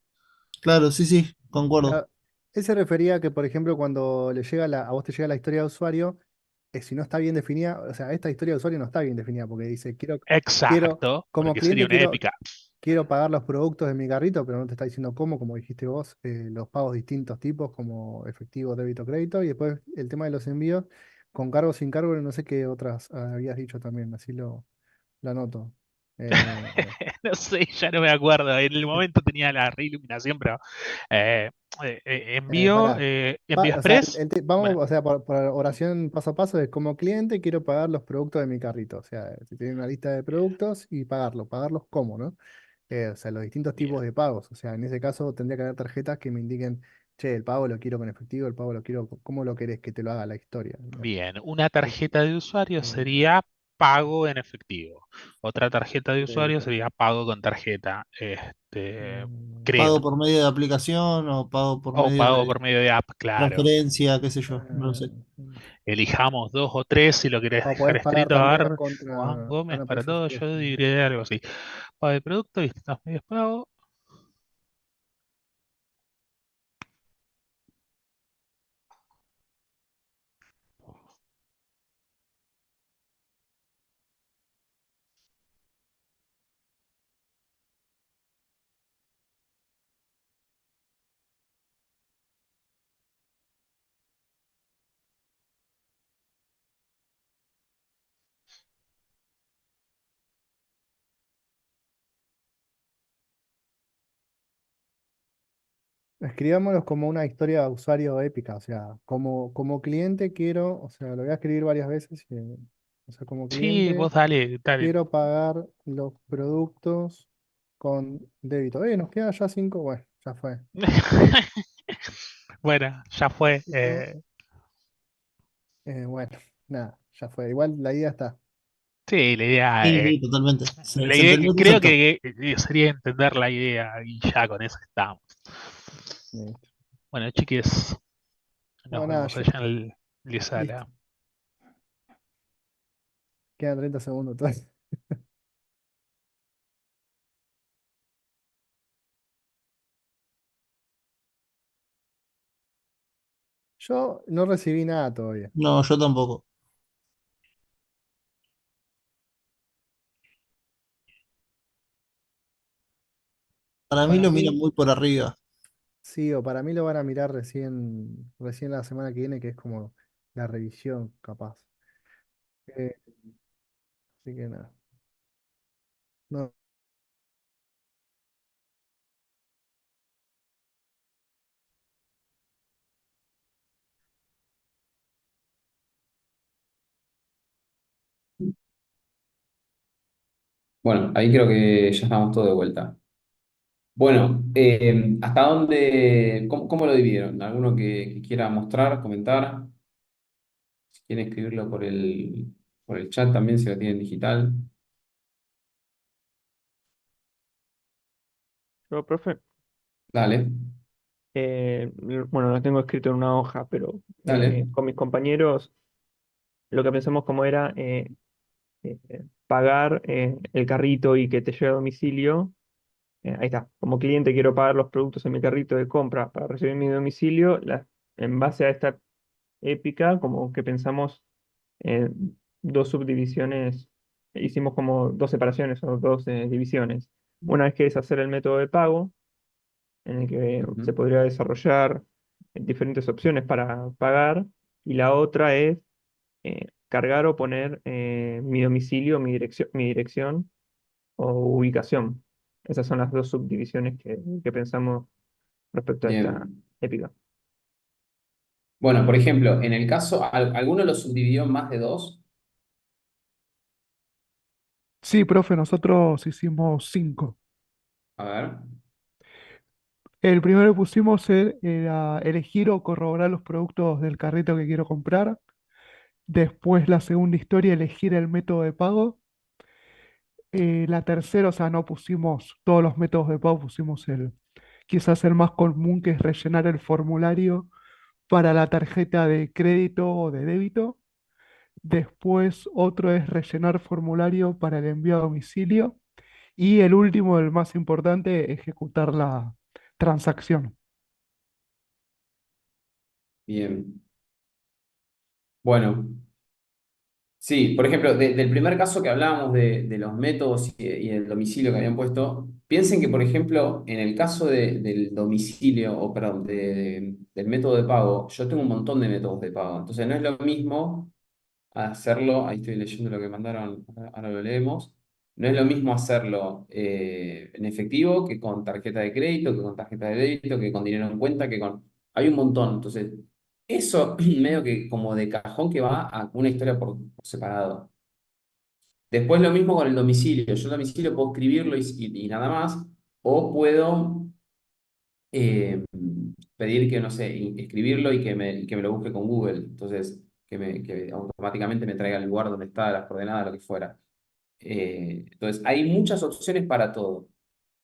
B: Claro, sí, sí, concuerdo.
D: Ah, él se refería a que, por ejemplo, cuando a vos te llega la historia de usuario, si no está bien definida, o sea, esta historia de usuario no está bien definida porque dice,
H: Exacto,
D: como
H: porque sería
D: cliente
H: una épica.
D: quiero pagar los productos de mi carrito, pero no te está diciendo cómo, como dijiste vos, los pagos distintos tipos como efectivo, débito, crédito, y después el tema de los envíos con cargo, sin cargo, no sé qué otras habías dicho también, así lo anoto. Eh,
H: No sé, ya no me acuerdo. En el momento tenía la reiluminación, pero eh, envío,
D: Pará.
H: envío
D: O sea,
H: express.
D: vamos,
H: Bueno,
D: o sea, por oración paso a paso, es como cliente quiero pagar los productos de mi carrito. O sea, si tiene una lista de productos y pagarlos cómo, ¿no? O sea, los distintos
H: bien,
D: tipos de pagos. O sea, en ese caso tendría que haber tarjetas que me indiquen, che, el pago lo quiero con efectivo, el pago lo quiero, ¿cómo lo querés que te lo haga la historia?
H: bien. Una
D: Eh,
H: tarjeta de usuario
D: eh,
H: sería pago en efectivo. Otra tarjeta de usuario
D: débito.
H: sería pago con tarjeta,
B: Pago
H: creo.
B: por medio de aplicación o pago por
H: O
B: medio
H: pago
B: de
H: por medio de app, claro.
B: transferencia, qué sé yo, no lo sé.
D: eh,
H: Elijamos dos o tres si lo querés
D: o
H: dejar
D: podés pagar
H: escrito.
D: también
H: A
D: a
H: ver, Juan
D: contra. Ah,
H: Gómez
D: no, pero
H: para
D: eso
H: todo,
D: sería
H: yo
D: como.
H: diría algo así. Pago de producto, distintos medios de pago.
D: Escribámoslos como una historia de usuario épica, o sea, como cliente quiero, o sea, lo voy a escribir varias veces, o sea, como
H: Sí,
D: cliente
H: vos dale, dale.
D: quiero pagar los productos con débito. Nos quedan ya cinco, bueno, ya fue.
H: Bueno, ya fue.
D: Quiero, bueno, nada, ya fue. Igual la idea está.
H: Sí, la idea,
B: Sí, sí, totalmente.
H: la
B: Se
H: idea,
B: entendió el
H: creo
B: concepto.
H: que sería entender la idea y ya con eso estamos.
D: Listo.
H: Bueno, chiques, nos
D: Bueno, nada,
H: vemos allá en el
D: listo.
H: Lisala.
D: Quedan 30 segundos todavía. Yo no recibí nada todavía.
B: No, yo tampoco. Para mí
D: Para
B: lo miran
D: mí,
B: muy por arriba.
D: sí, o para mí lo van a mirar recién la semana que viene, que es como la revisión, capaz. Eh, Así que nada. No,
A: Bueno, ahí creo que ya estamos todos de vuelta. Bueno, ¿hasta dónde, cómo lo dividieron? ¿Alguno que quiera mostrar, comentar? Si quieren escribirlo por el chat también, si lo tienen digital.
I: Pero, profe,
A: Dale,
I: bueno, lo tengo escrito en una hoja, pero
A: dale.
I: con mis compañeros lo que pensamos como era pagar el carrito y que te lleve a domicilio. Ahí está, como cliente quiero pagar los productos en mi carrito de compra para recibir mi domicilio. En base a esta épica, como que pensamos dos subdivisiones, hicimos como dos separaciones o dos divisiones. Una vez que es hacer el método de pago en el que se
A: Ujú.
I: podría desarrollar diferentes opciones para pagar, y la otra es cargar o poner mi domicilio, mi dirección o ubicación. Esas son las dos subdivisiones que pensamos respecto a esta
A: Bien.
I: épica.
A: Bueno, por ejemplo, en el caso, ¿alguno lo subdividió en más de dos?
J: Sí, profe, nosotros hicimos 5.
A: A ver.
J: El primero que pusimos era elegir o corroborar los productos del carrito que quiero comprar. Después la segunda historia, elegir el método de pago. La tercera, o sea, no pusimos todos los métodos de pago, pusimos el quizás el más común, que es rellenar el formulario para la tarjeta de crédito o de débito. Después otro es rellenar formulario para el envío a domicilio. Y el último, el más importante, ejecutar la transacción.
A: Bien. Bueno, sí, por ejemplo, del primer caso que hablábamos de los métodos y el domicilio que habían puesto, piensen que, por ejemplo, en el caso del domicilio, o perdón, del método de pago, yo tengo un montón de métodos de pago. Entonces, no es lo mismo hacerlo, ahí estoy leyendo lo que mandaron, ahora lo leemos. No es lo mismo hacerlo en efectivo que con tarjeta de crédito, que con tarjeta de débito, que con dinero en cuenta, que con... Hay un montón. Entonces, eso medio que como de cajón que va a una historia por separado. Después lo mismo con el domicilio. Yo el domicilio puedo escribirlo y nada más, o puedo eh, pedir que, no sé, escribirlo y que me lo busque con Google. Entonces, que automáticamente me traiga el lugar donde está, las coordenadas, lo que fuera. Entonces, hay muchas opciones para todo.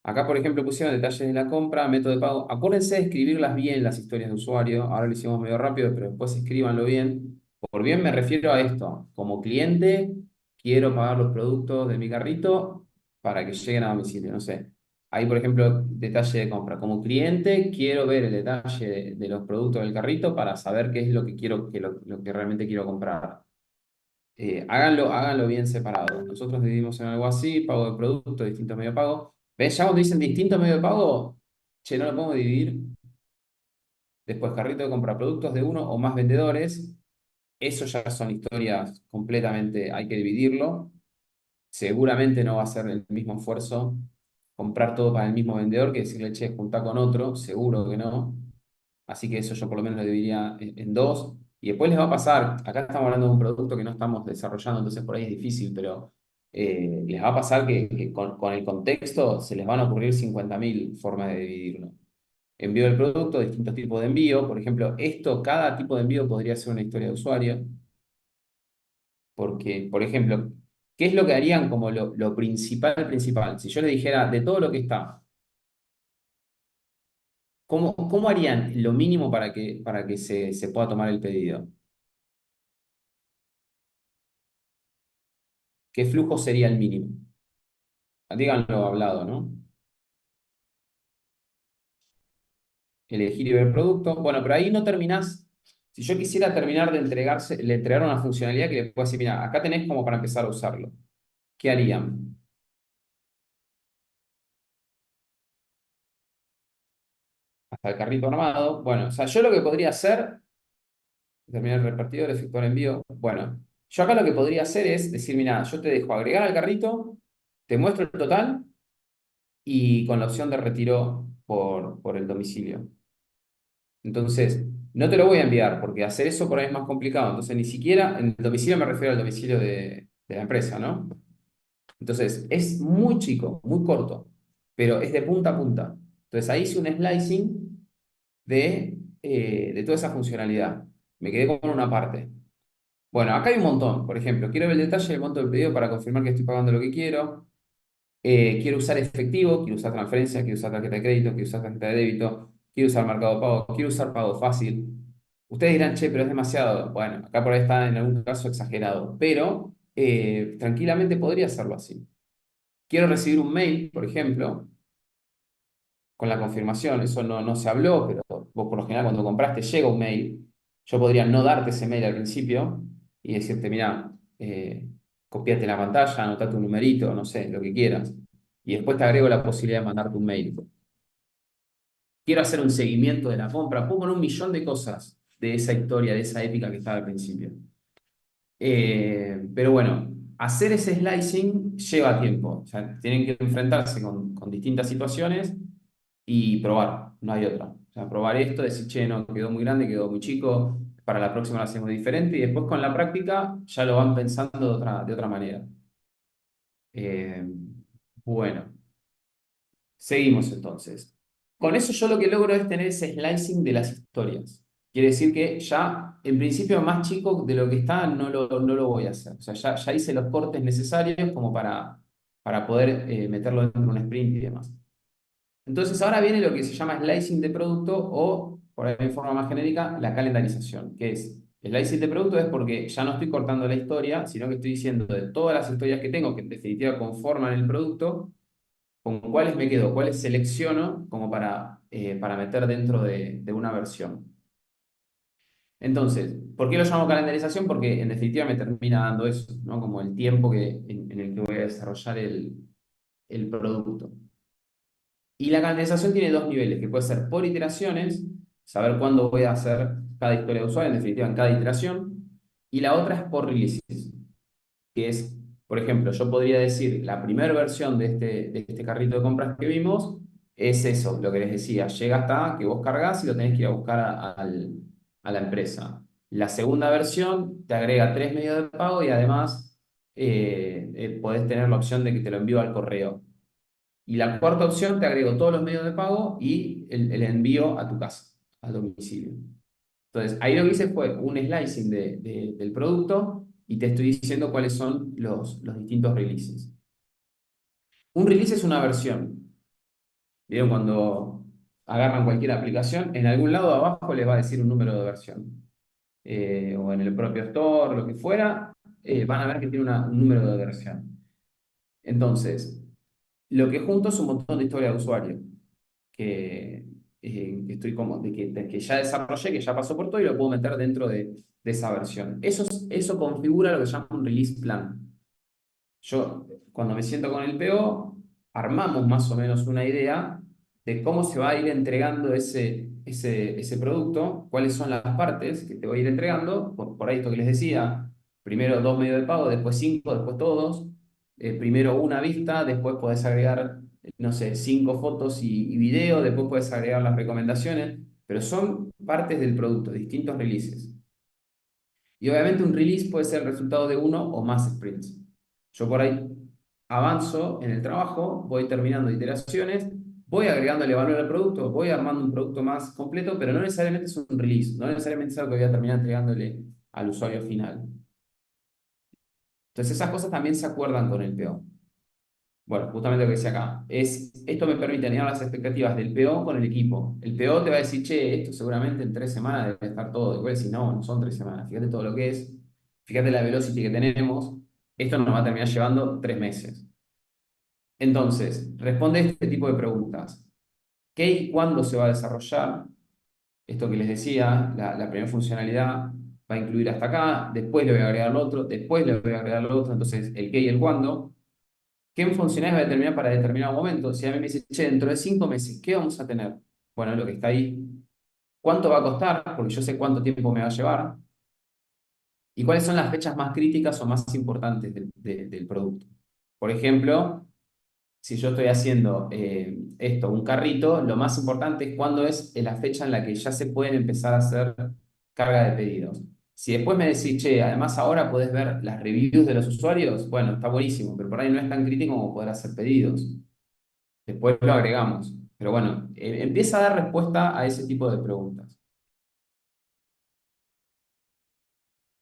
A: Acá, por ejemplo, pusieron detalles de la compra, método de pago. Acuérdense de escribirlas bien las historias de usuario. Ahora lo hicimos medio rápido, pero después escríbanlo bien. Por bien me refiero a esto. Como cliente, quiero pagar los productos de mi carrito para que lleguen a domicilio. No sé. Ahí, por ejemplo, detalle de compra. Como cliente, quiero ver el detalle de los productos del carrito para saber qué es lo que quiero, lo que realmente quiero comprar. Háganlo bien separado. Nosotros dividimos en algo así, pago de producto, distintos medios de pago. ¿Ves? Ya cuando dicen distintos medios de pago, che, no lo podemos dividir. Después, carrito de compra, productos de uno o más vendedores. Eso ya son historias completamente, hay que dividirlo. Seguramente no va a ser el mismo esfuerzo comprar todo para el mismo vendedor que decirle, che, juntá con otro. Seguro que no. Así que eso yo por lo menos lo dividiría en dos. Y después les va a pasar, acá estamos hablando de un producto que no estamos desarrollando, entonces por ahí es difícil, pero les va a pasar que con el contexto se les van a ocurrir 50.000 formas de dividirlo. Envío del producto, distintos tipos de envío. Por ejemplo, cada tipo de envío podría ser una historia de usuario. Porque, por ejemplo, ¿qué es lo que harían como lo principal? Si yo le dijera de todo lo que está, ¿cómo harían lo mínimo para que se pueda tomar el pedido? ¿Qué flujo sería el mínimo? Díganlo hablado, ¿no? Elegir y ver producto. Bueno, pero ahí no terminás. Si yo quisiera terminar de le entregar una funcionalidad que le pueda decir, mira, acá tenés como para empezar a usarlo. ¿Qué harían? Hasta el carrito armado. Bueno, o sea, yo lo que podría hacer, terminar el repartidor, efectuar envío. Bueno, yo acá lo que podría hacer es decir, mira, yo te dejo agregar al carrito, te muestro el total y con la opción de retiro por el domicilio. Entonces, no te lo voy a enviar porque hacer eso por ahí es más complicado. Entonces, ni siquiera, en el domicilio me refiero al domicilio de la empresa, ¿no? Entonces, es muy chico, muy corto, pero es de punta a punta. Entonces, ahí hice un slicing de toda esa funcionalidad. Me quedé con una parte. Bueno, acá hay un montón. Por ejemplo, quiero ver el detalle del monto del pedido para confirmar que estoy pagando lo que quiero. Quiero usar efectivo, quiero usar transferencia, quiero usar tarjeta de crédito, quiero usar tarjeta de débito, quiero usar mercado pago, quiero usar pago fácil. Ustedes dirán, che, pero es demasiado. Bueno, acá por ahí está en algún caso exagerado, pero tranquilamente podría hacerlo así. Quiero recibir un mail, por ejemplo, con la confirmación. Eso no se habló, pero vos por lo general cuando compraste llega un mail. Yo podría no darte ese mail al principio y decirte, mira, copiate la pantalla, anotate un numerito, no sé, lo que quieras. Y después te agrego la posibilidad de mandarte un mail. Quiero hacer un seguimiento de la compra. Puedo poner un millón de cosas de esa historia, de esa épica que estaba al principio. Pero bueno, hacer ese slicing lleva tiempo. O sea, tienen que enfrentarse con distintas situaciones y probar, no hay otra. O sea, probar esto, decir, che, no, quedó muy grande, quedó muy chico, para la próxima lo hacemos diferente y después con la práctica ya lo van pensando de otra manera. Eh, bueno, seguimos entonces. Con eso yo lo que logro es tener ese slicing de las historias. Quiere decir que ya, en principio, más chico de lo que está, no lo voy a hacer. O sea, ya hice los cortes necesarios como para poder meterlo dentro de un sprint y demás. Entonces ahora viene lo que se llama slicing de producto o, por ahí en forma más genérica, la calendarización, que es, slicing de producto es porque ya no estoy cortando la historia, sino que estoy diciendo de todas las historias que tengo, que en definitiva conforman el producto, con cuáles me quedo, cuáles selecciono como para meter dentro de una versión. Entonces, ¿por qué lo llamo calendarización? Porque en definitiva me termina dando eso, ¿no? Como el tiempo en el que voy a desarrollar el producto. Y la calendarización tiene dos niveles, que puede ser por iteraciones, saber cuándo voy a hacer cada historia de usuario, en definitiva en cada iteración, y la otra es por releases, que es, por ejemplo, yo podría decir, la primera versión de este carrito de compras que vimos es eso, lo que les decía, llega hasta que vos cargas y lo tenés que ir a buscar a la empresa. La segunda versión te agrega 3 medios de pago y además podés tener la opción de que te lo envío al correo. Y la cuarta opción, te agrego todos los medios de pago y el envío a tu casa, al domicilio. Entonces, ahí lo que hice fue un slicing del producto y te estoy diciendo cuáles son los distintos releases. Un release es una versión. ¿Vieron? Cuando agarran cualquier aplicación, en algún lado de abajo les va a decir un número de versión. O en el propio store, lo que fuera, van a ver que tiene un número de versión. Entonces, lo que junto es un montón de historia de usuario que, que estoy como, que ya desarrollé, que ya pasó por todo y lo puedo meter dentro de esa versión. Eso configura lo que se llama un release plan. Yo, cuando me siento con el PO, armamos más o menos una idea de cómo se va a ir entregando ese producto, cuáles son las partes que te voy a ir entregando, por ahí esto que les decía, primero 2 medios de pago, después 5, después todos, primero una vista, después podés agregar, no sé, 5 fotos y video, después podés agregar las recomendaciones, pero son partes del producto, distintos releases. Y obviamente un release puede ser el resultado de uno o más sprints. Yo por ahí avanzo en el trabajo, voy terminando iteraciones, voy agregándole valor al producto, voy armando un producto más completo, pero no necesariamente es un release, no necesariamente es algo que voy a terminar entregándole al usuario final. Entonces esas cosas también se acuerdan con el PO. Bueno, justamente lo que decía acá, esto me permite alinear las expectativas del PO con el equipo. El PO te va a decir, che, esto seguramente en 3 semanas debe estar todo. Y vos decís, no, no son 3 semanas. Fíjate todo lo que es, fíjate la velocity que tenemos. Esto nos va a terminar llevando 3 meses. Entonces, responde este tipo de preguntas. ¿Qué y cuándo se va a desarrollar? Esto que les decía, la primera funcionalidad va a incluir hasta acá, después le voy a agregar lo otro, después le voy a agregar lo otro. Entonces, el qué y el cuándo. ¿Qué funcionalidades va a determinar para determinado momento? Si a mí me dice, che, dentro de 5 meses, ¿qué vamos a tener? Bueno, lo que está ahí. ¿Cuánto va a costar? Porque yo sé cuánto tiempo me va a llevar. ¿Y cuáles son las fechas más críticas o más importantes del producto? Por ejemplo, si yo estoy haciendo un carrito, lo más importante es cuándo es la fecha en la que ya se pueden empezar a hacer carga de pedidos. Si después me decís, che, además ahora podés ver las reviews de los usuarios, bueno, está buenísimo, pero por ahí no es tan crítico como poder hacer pedidos. Después lo agregamos. Pero bueno, empieza a dar respuesta a ese tipo de preguntas.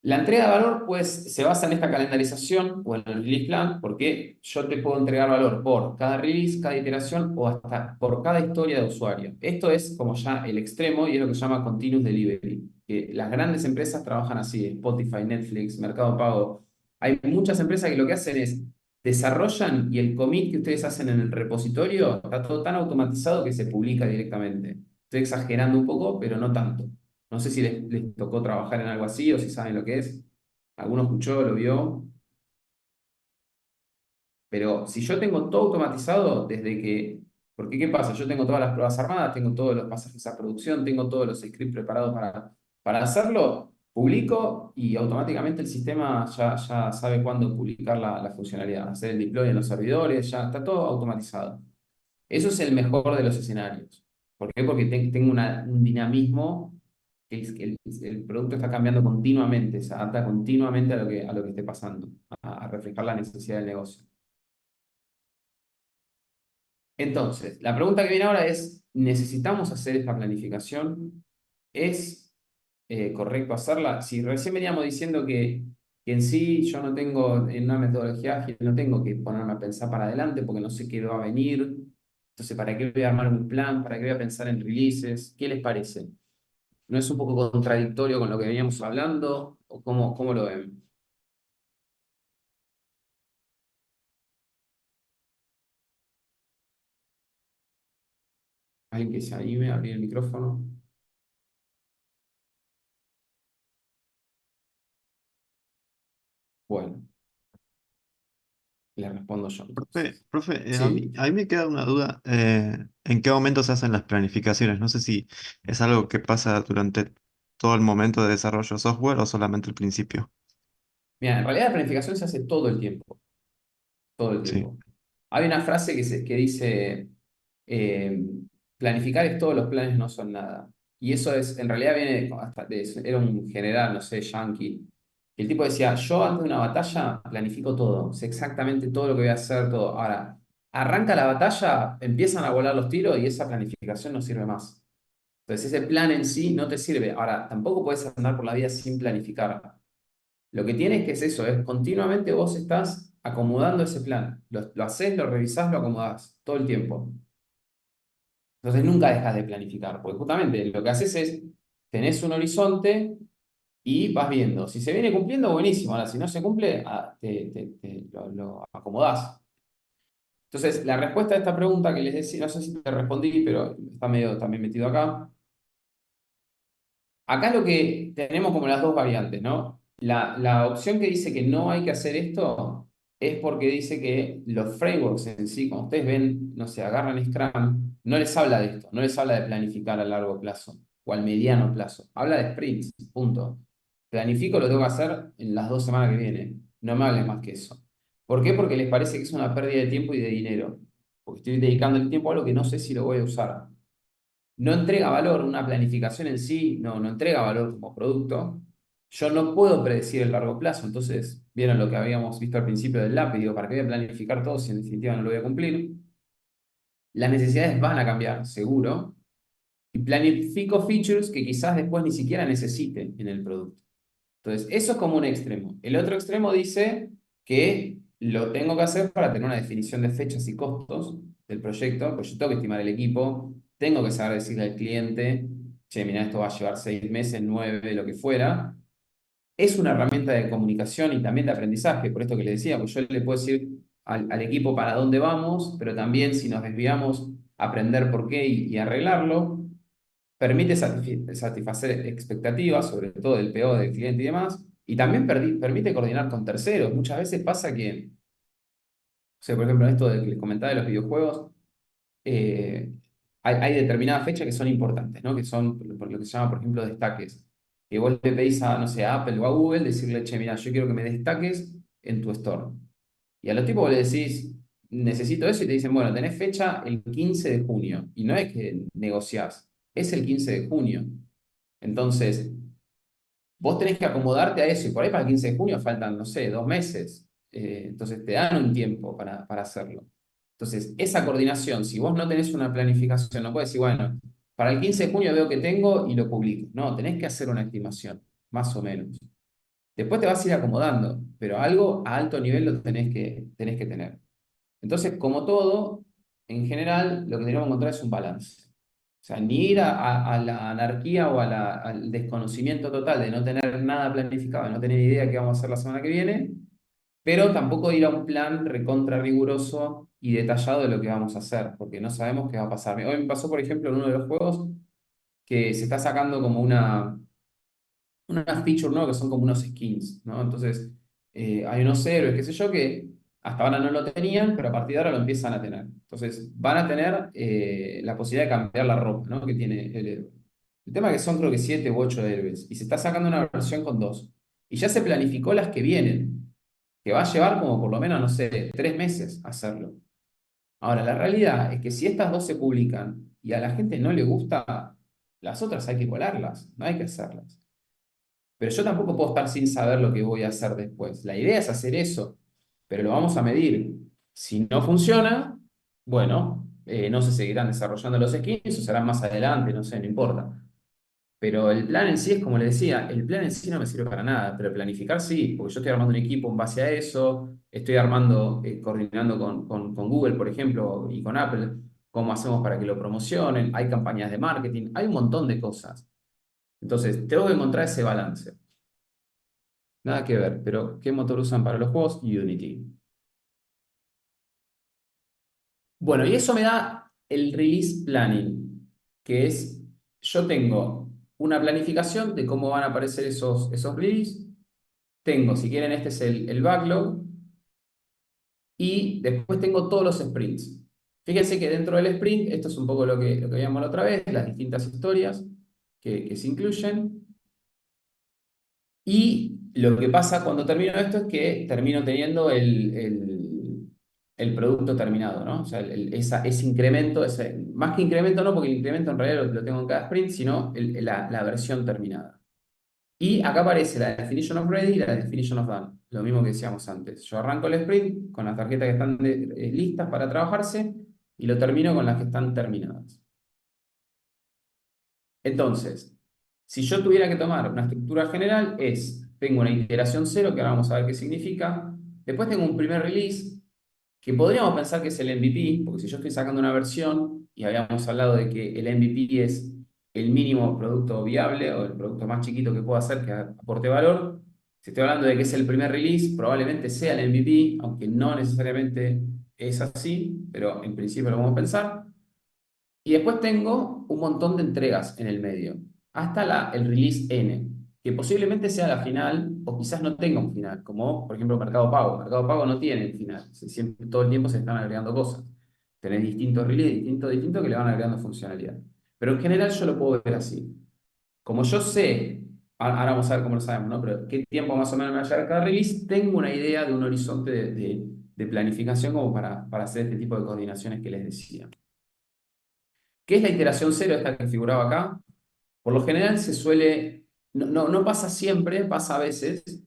A: La entrega de valor, pues, se basa en esta calendarización o en el release plan, porque yo te puedo entregar valor por cada release, cada iteración o hasta por cada historia de usuario. Esto es como ya el extremo y es lo que se llama continuous delivery, que las grandes empresas trabajan así, Spotify, Netflix, Mercado Pago. Hay muchas empresas que lo que hacen es desarrollan y el commit que ustedes hacen en el repositorio está todo tan automatizado que se publica directamente. Estoy exagerando un poco, pero no tanto. No sé si les tocó trabajar en algo así o si saben lo que es. ¿Alguno escuchó, lo vio? Pero si yo tengo todo automatizado desde que... Porque ¿qué pasa? Yo tengo todas las pruebas armadas, tengo todos los pasajes a producción, tengo todos los scripts preparados para hacerlo, publico y automáticamente el sistema ya sabe cuándo publicar la funcionalidad, hacer el deploy en los servidores, ya está todo automatizado. Eso es el mejor de los escenarios. ¿Por qué? Porque tengo un dinamismo que el producto está cambiando continuamente, se adapta continuamente a lo que esté pasando, a reflejar la necesidad del negocio. Entonces, la pregunta que viene ahora es, ¿necesitamos hacer esta planificación? ¿Es correcto hacerla? Si recién veníamos diciendo que en sí yo no tengo, en una metodología ágil, no tengo que ponerme a pensar para adelante porque no sé qué va a venir. Entonces, ¿para qué voy a armar un plan? ¿Para qué voy a pensar en releases? ¿Qué les parece? ¿No es un poco contradictorio con lo que veníamos hablando? ¿O cómo lo ven? ¿Alguien que se anime a abrir el micrófono? Bueno, le respondo yo
C: Profe,
A: entonces.
C: profe,
A: Sí.
C: a mí me queda una duda. ¿En qué momento se hacen las planificaciones? No sé si es algo que pasa durante todo el momento de desarrollo de software o solamente al principio.
A: Mira, en realidad la planificación se hace todo el tiempo. Todo el
C: Sí.
A: tiempo. Hay una frase que dice, eh, planificar es todo, los planes no son nada. Y eso es, en realidad viene era un general, no sé, yankee. El tipo decía, yo antes de una batalla planifico todo, sé exactamente todo lo que voy a hacer, todo. Ahora, arranca la batalla, empiezan a volar los tiros y esa planificación no sirve más. Entonces ese plan en sí no te sirve. Ahora, tampoco puedes andar por la vida sin planificar. Lo que tienes que es eso, es continuamente vos estás acomodando ese plan. Lo haces, lo revisás, lo acomodás todo el tiempo. Entonces nunca dejas de planificar, porque justamente lo que haces es, tenés un horizonte y vas viendo. Si se viene cumpliendo, buenísimo. Ahora, si no se cumple, lo acomodás. Entonces, la respuesta a esta pregunta que les decía, no sé si te respondí, pero está medio también metido acá. Acá lo que tenemos como las dos variantes, ¿no? La opción que dice que no hay que hacer esto es porque dice que los frameworks en sí, como ustedes ven, no sé, agarran Scrum, no les habla de esto, no les habla de planificar a largo plazo o al mediano plazo, habla de sprints, punto. Planifico lo tengo que hacer en las 2 semanas que vienen, no me hables más que eso. ¿Por qué? Porque les parece que es una pérdida de tiempo y de dinero, porque estoy dedicando el tiempo a algo que no sé si lo voy a usar. No entrega valor, una planificación en sí no entrega valor como producto. Yo no puedo predecir el largo plazo, entonces, vieron lo que habíamos visto al principio del lápiz, digo, ¿para qué voy a planificar todo si en definitiva no lo voy a cumplir? Las necesidades van a cambiar, seguro, y planifico features que quizás después ni siquiera necesite en el producto. Entonces, eso es como un extremo. El otro extremo dice que lo tengo que hacer para tener una definición de fechas y costos del proyecto, pues yo tengo que estimar el equipo, tengo que saber decirle al cliente, che, mira, esto va a llevar 6 meses, 9, lo que fuera. Es una herramienta de comunicación y también de aprendizaje, por esto que le decía, pues yo le puedo decir al equipo para dónde vamos, pero también si nos desviamos, aprender por qué y arreglarlo. Permite satisfacer expectativas, sobre todo del PO, del cliente y demás, y también permite coordinar con terceros. Muchas veces pasa que, o sea, por ejemplo, en esto que les comentaba de los videojuegos, eh, hay determinadas fechas que son importantes, ¿no? Que son por lo que se llama, por ejemplo, destaques. Que vos le pedís a, no sé, a Apple o a Google, decirle, che, mira, yo quiero que me destaques en tu store. Y a los tipos vos le decís, necesito eso, y te dicen, bueno, tenés fecha el 15 de junio. Y no es que negociás, es el 15 de junio. Entonces, vos tenés que acomodarte a eso, y por ahí para el 15 de junio faltan, no sé, 2 meses. Entonces te dan un tiempo para hacerlo. Entonces, esa coordinación, si vos no tenés una planificación, no puedes decir, bueno, para el 15 de junio veo que tengo y lo publico. No, tenés que hacer una estimación, más o menos. Después te vas a ir acomodando, pero algo a alto nivel lo tenés que tener. Entonces, como todo, en general, lo que tenemos que encontrar es un balance. O sea, ni ir a la anarquía o al desconocimiento total de no tener nada planificado, de no tener idea qué vamos a hacer la semana que viene, pero tampoco ir a un plan recontra riguroso y detallado de lo que vamos a hacer, porque no sabemos qué va a pasar. Hoy me pasó, por ejemplo, en uno de los juegos que se está sacando como unas features, ¿no? Que son como unos skins, ¿no? Entonces, hay unos héroes, qué sé yo, que hasta ahora no lo tenían, pero a partir de ahora lo empiezan a tener. Entonces, van a tener la posibilidad de cambiar la ropa, ¿no? Que tiene el héroe. El tema es que son creo que 7 u 8 héroes, y se está sacando una versión con 2. Y ya se planificó las que vienen, que va a llevar como por lo menos, no sé, 3 meses hacerlo. Ahora, la realidad es que si estas dos se publican y a la gente no le gusta, las otras hay que colarlas, no hay que hacerlas. Pero yo tampoco puedo estar sin saber lo que voy a hacer después. La idea es hacer eso, pero lo vamos a medir. Si no funciona, bueno, no se seguirán desarrollando los skins o serán más adelante, no sé, no importa. Pero el plan en sí es como le decía, el plan en sí no me sirve para nada, pero planificar sí, porque yo estoy armando un equipo en base a eso, estoy armando, coordinando con Google, por ejemplo, y con Apple, cómo hacemos para que lo promocionen, hay campañas de marketing, hay un montón de cosas. Entonces, tengo que encontrar ese balance. Nada que ver, pero ¿qué motor usan para los juegos? Unity. Bueno, y eso me da el release planning, que es, yo tengo una planificación de cómo van a aparecer esos releases. Tengo, si quieren, este es el backlog. Y después tengo todos los sprints. Fíjense que dentro del sprint, esto es un poco lo que veíamos la otra vez, las distintas historias que se incluyen. Y lo que pasa cuando termino esto es que termino teniendo el producto terminado, ¿no? O sea, ese incremento, más que incremento no, porque el incremento en realidad lo tengo en cada sprint, sino la versión terminada. Y acá aparece la definition of ready y la definition of done, lo mismo que decíamos antes. Yo arranco el sprint con las tarjetas que están listas para trabajarse y lo termino con las que están terminadas. Entonces, si yo tuviera que tomar una estructura general, tengo una iteración cero, que ahora vamos a ver qué significa. Después tengo un primer release, que podríamos pensar que es el MVP, porque si yo estoy sacando una versión y habíamos hablado de que el MVP es el mínimo producto viable o el producto más chiquito que puedo hacer que aporte valor, si estoy hablando de que es el primer release, probablemente sea el MVP, aunque no necesariamente es así, pero en principio lo vamos a pensar. Y después tengo un montón de entregas en el medio, hasta el release N, que posiblemente sea la final o quizás no tenga un final, como por ejemplo Mercado Pago. Mercado Pago no tiene el final, siempre, todo el tiempo se están agregando cosas. Tenés distintos releases, distintos que le van agregando funcionalidad. Pero en general yo lo puedo ver así. Como yo sé, ahora vamos a ver cómo lo sabemos, ¿no? Pero qué tiempo más o menos me va a llevar cada release, tengo una idea de un horizonte de planificación como para hacer este tipo de coordinaciones que les decía. ¿Qué es la iteración cero, esta que figuraba acá? Por lo general no pasa siempre, pasa a veces,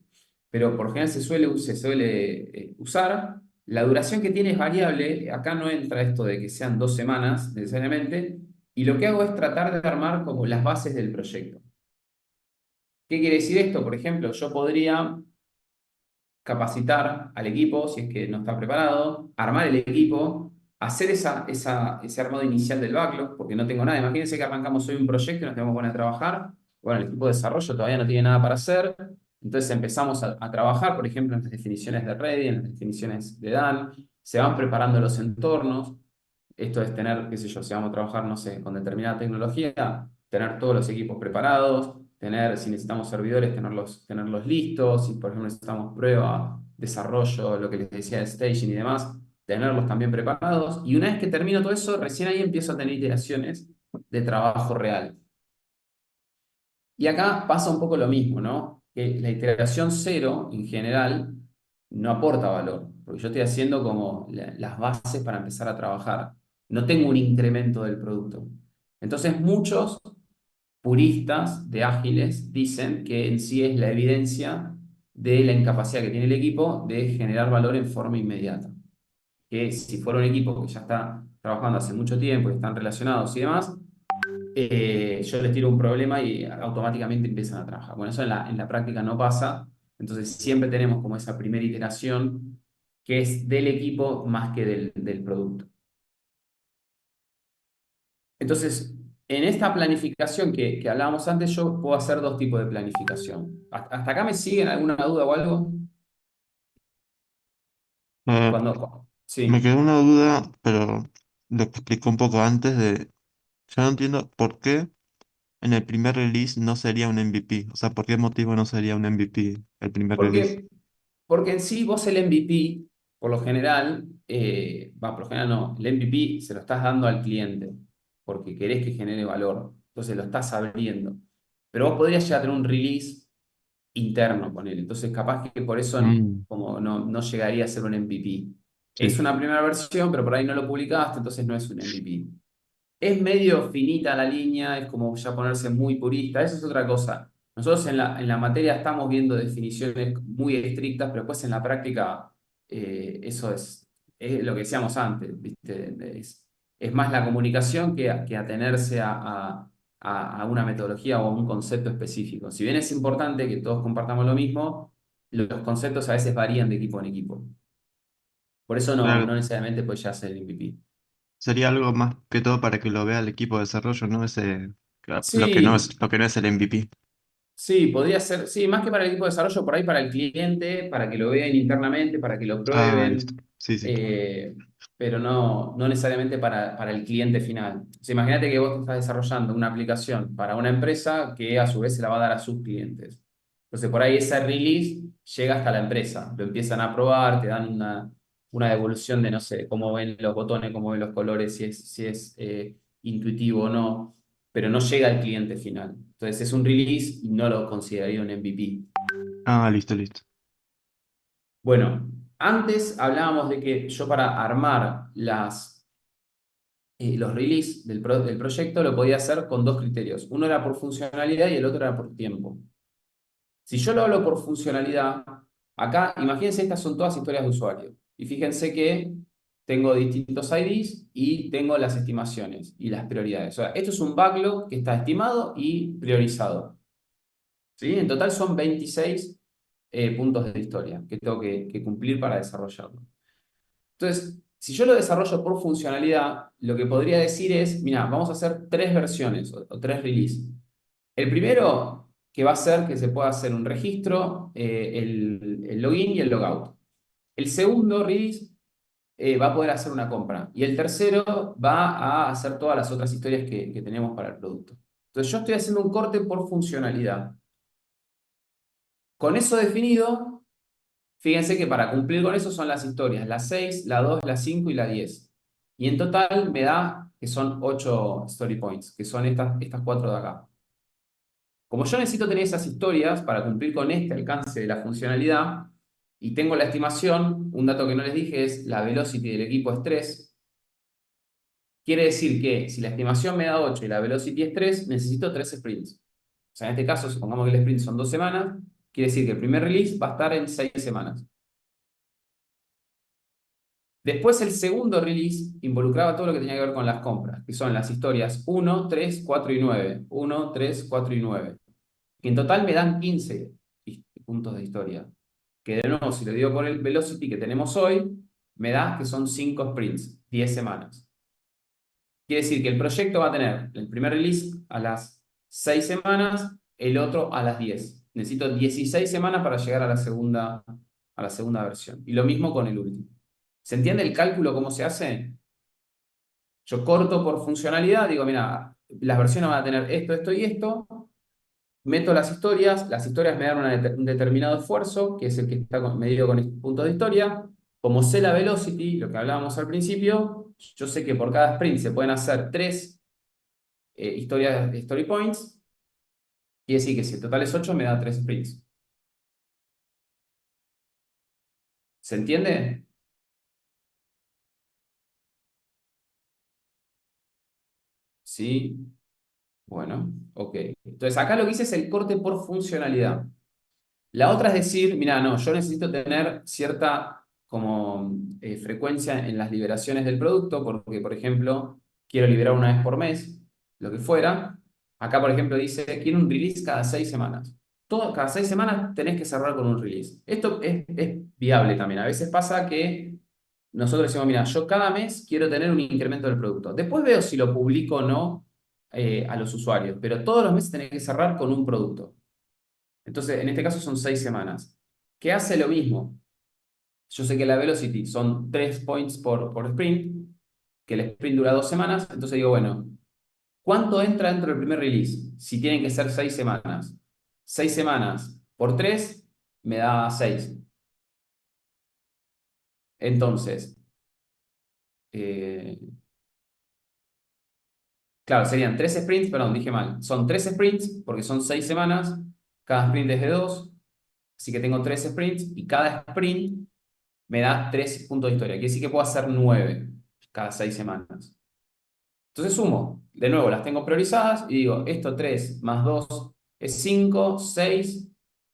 A: pero por lo general se suele usar. La duración que tiene es variable, acá no entra esto de que sean 2 semanas necesariamente, y lo que hago es tratar de armar como las bases del proyecto. ¿Qué quiere decir esto? Por ejemplo, yo podría capacitar al equipo si es que no está preparado, armar el equipo, hacer ese armado inicial del backlog, porque no tengo nada. Imagínense que arrancamos hoy un proyecto y nos tenemos que poner a trabajar. Bueno, el equipo de desarrollo todavía no tiene nada para hacer. Entonces empezamos a trabajar, por ejemplo, en las definiciones de ready, en las definiciones de done. Se van preparando los entornos. Esto es tener, qué sé yo, si vamos a trabajar, no sé, con determinada tecnología, tener todos los equipos preparados, si necesitamos servidores, tenerlos listos, si por ejemplo necesitamos prueba, desarrollo, lo que les decía de staging y demás, tenerlos también preparados. Y una vez que termino todo eso, recién ahí empiezo a tener iteraciones de trabajo real. Y acá pasa un poco lo mismo, ¿no? Que la iteración cero, en general, no aporta valor, porque yo estoy haciendo como las bases para empezar a trabajar. No tengo un incremento del producto. Entonces, muchos puristas de ágiles dicen que en sí es la evidencia de la incapacidad que tiene el equipo de generar valor en forma inmediata. Que si fuera un equipo que ya está trabajando hace mucho tiempo y están relacionados y demás, yo les tiro un problema y automáticamente empiezan a trabajar. Bueno, eso en la práctica no pasa, entonces siempre tenemos como esa primera iteración que es del equipo más que del producto. Entonces, en esta planificación que hablábamos antes, yo puedo hacer dos tipos de planificación. ¿Hasta acá me siguen alguna duda o algo?
C: Eh, Me
A: Sí.
C: quedó una duda, pero lo que explicó un poco antes de... Yo no entiendo por qué en el primer release no sería un MVP. O sea, ¿por qué motivo no sería un MVP el primer release?
A: Porque, porque en sí vos el MVP, por lo general, por lo general no, el MVP se lo estás dando al cliente porque querés que genere valor, entonces lo estás abriendo. Pero vos podrías ya tener un release interno con él, entonces capaz que por eso
C: Mm,
A: como no llegaría a ser un MVP. Es
C: sí,
A: una primera versión, pero por ahí no lo publicaste, entonces no es un MVP. Es medio finita la línea, es como ya ponerse muy purista, eso es otra cosa. Nosotros en la materia estamos viendo definiciones muy estrictas, pero después en la práctica eso es lo que decíamos antes, ¿viste? Es más la comunicación que atenerse a una metodología o a un concepto específico. Si bien es importante que todos compartamos lo mismo, los conceptos a veces varían de equipo en equipo. Por eso no
C: claro.
A: necesariamente pues ya ser el MVP.
C: Sería algo más que todo para que lo vea el equipo de desarrollo, ¿no?
A: Sí,
C: Lo que no es el MVP.
A: sí, podría ser, sí, más que para el equipo de desarrollo, por ahí para el cliente, para que lo vean internamente, para que lo
C: Ah, listo.
A: prueben,
C: Sí, sí.
A: eh, pero no necesariamente para el cliente final. O sea, imagínate que vos te estás desarrollando una aplicación para una empresa que a su vez se la va a dar a sus clientes. Entonces, por ahí ese release llega hasta la empresa, lo empiezan a probar, te dan una devolución de, no sé, cómo ven los botones, cómo ven los colores, si es intuitivo o no, pero no llega al cliente final. Entonces es un release y no lo consideraría un MVP.
C: Ah, listo, listo.
A: Bueno, antes hablábamos de que yo para armar los release del proyecto lo podía hacer con dos criterios. Uno era por funcionalidad y el otro era por tiempo. Si yo lo hablo por funcionalidad, acá imagínense, estas son todas historias de usuario. Y fíjense que tengo distintos IDs y tengo las estimaciones y las prioridades. O sea, esto es un backlog que está estimado y priorizado. ¿Sí? En total son 26 puntos de historia que tengo que cumplir para desarrollarlo. Entonces, si yo lo desarrollo por funcionalidad, lo que podría decir es, mira, vamos a hacer tres versiones o tres releases. El primero, que va a ser que se pueda hacer un registro, el login y el logout. El segundo release va a poder hacer una compra. Y el tercero va a hacer todas las otras historias que tenemos para el producto. Entonces, yo estoy haciendo un corte por funcionalidad. Con eso definido, fíjense que para cumplir con eso son las historias, la 6, la 2, la 5 y la 10. Y en total me da que son 8 story points, que son estas cuatro de acá. Como yo necesito tener esas historias para cumplir con este alcance de la funcionalidad, y tengo la estimación, un dato que no les dije es la velocity del equipo es 3. Quiere decir que si la estimación me da 8 y la velocity es 3, necesito 3 sprints. O sea, en este caso, supongamos que el sprint son 2 semanas, quiere decir que el primer release va a estar en 6 semanas. Después el segundo release involucraba todo lo que tenía que ver con las compras, que son las historias 1, 3, 4 y 9. 1, 3, 4 y 9. Que en total me dan 15 puntos de historia. Que de nuevo, si lo digo por el velocity que tenemos hoy, me da que son 5 sprints, 10 semanas. Quiere decir que el proyecto va a tener el primer release a las 6 semanas, el otro a las 10. Necesito 16 semanas para llegar a la segunda versión. Y lo mismo con el último. ¿Se entiende el cálculo cómo se hace? Yo corto por funcionalidad, digo, mira, las versiones van a tener esto, esto y esto. Meto las historias me dan un determinado esfuerzo, que es el que está medido con este punto de historia. Como sé la velocity, lo que hablábamos al principio, yo sé que por cada sprint se pueden hacer 3 historias de story points, y decir que si el total es 8, me da 3 sprints. ¿Se entiende? Sí. Bueno, ok. Entonces acá lo que hice es el corte por funcionalidad. La otra es decir, mira, no, yo necesito tener cierta como frecuencia en las liberaciones del producto, porque, por ejemplo, quiero liberar una vez por mes, lo que fuera. Acá, por ejemplo, dice, quiero un release cada 6 semanas. Cada 6 semanas tenés que cerrar con un release. Esto es viable también. A veces pasa que nosotros decimos, mira, yo cada mes quiero tener un incremento del producto. Después veo si lo publico o no a los usuarios, pero todos los meses tenés que cerrar con un producto. Entonces, en este caso son 6 semanas. ¿Qué hace lo mismo? Yo sé que la velocity son 3 points por sprint, que el sprint dura 2 semanas, entonces digo, bueno, ¿cuánto entra dentro del primer release? Si tienen que ser 6 semanas. 6 semanas por 3 me da 6. Entonces, eh, claro, serían 3 sprints, perdón, dije mal. Son 3 sprints porque son 6 semanas, cada sprint es de 2, así que tengo 3 sprints y cada sprint me da 3 puntos de historia. Quiere decir que puedo hacer 9 cada 6 semanas. Entonces sumo. De nuevo, las tengo priorizadas y digo, esto 3 más 2 es 5, 6,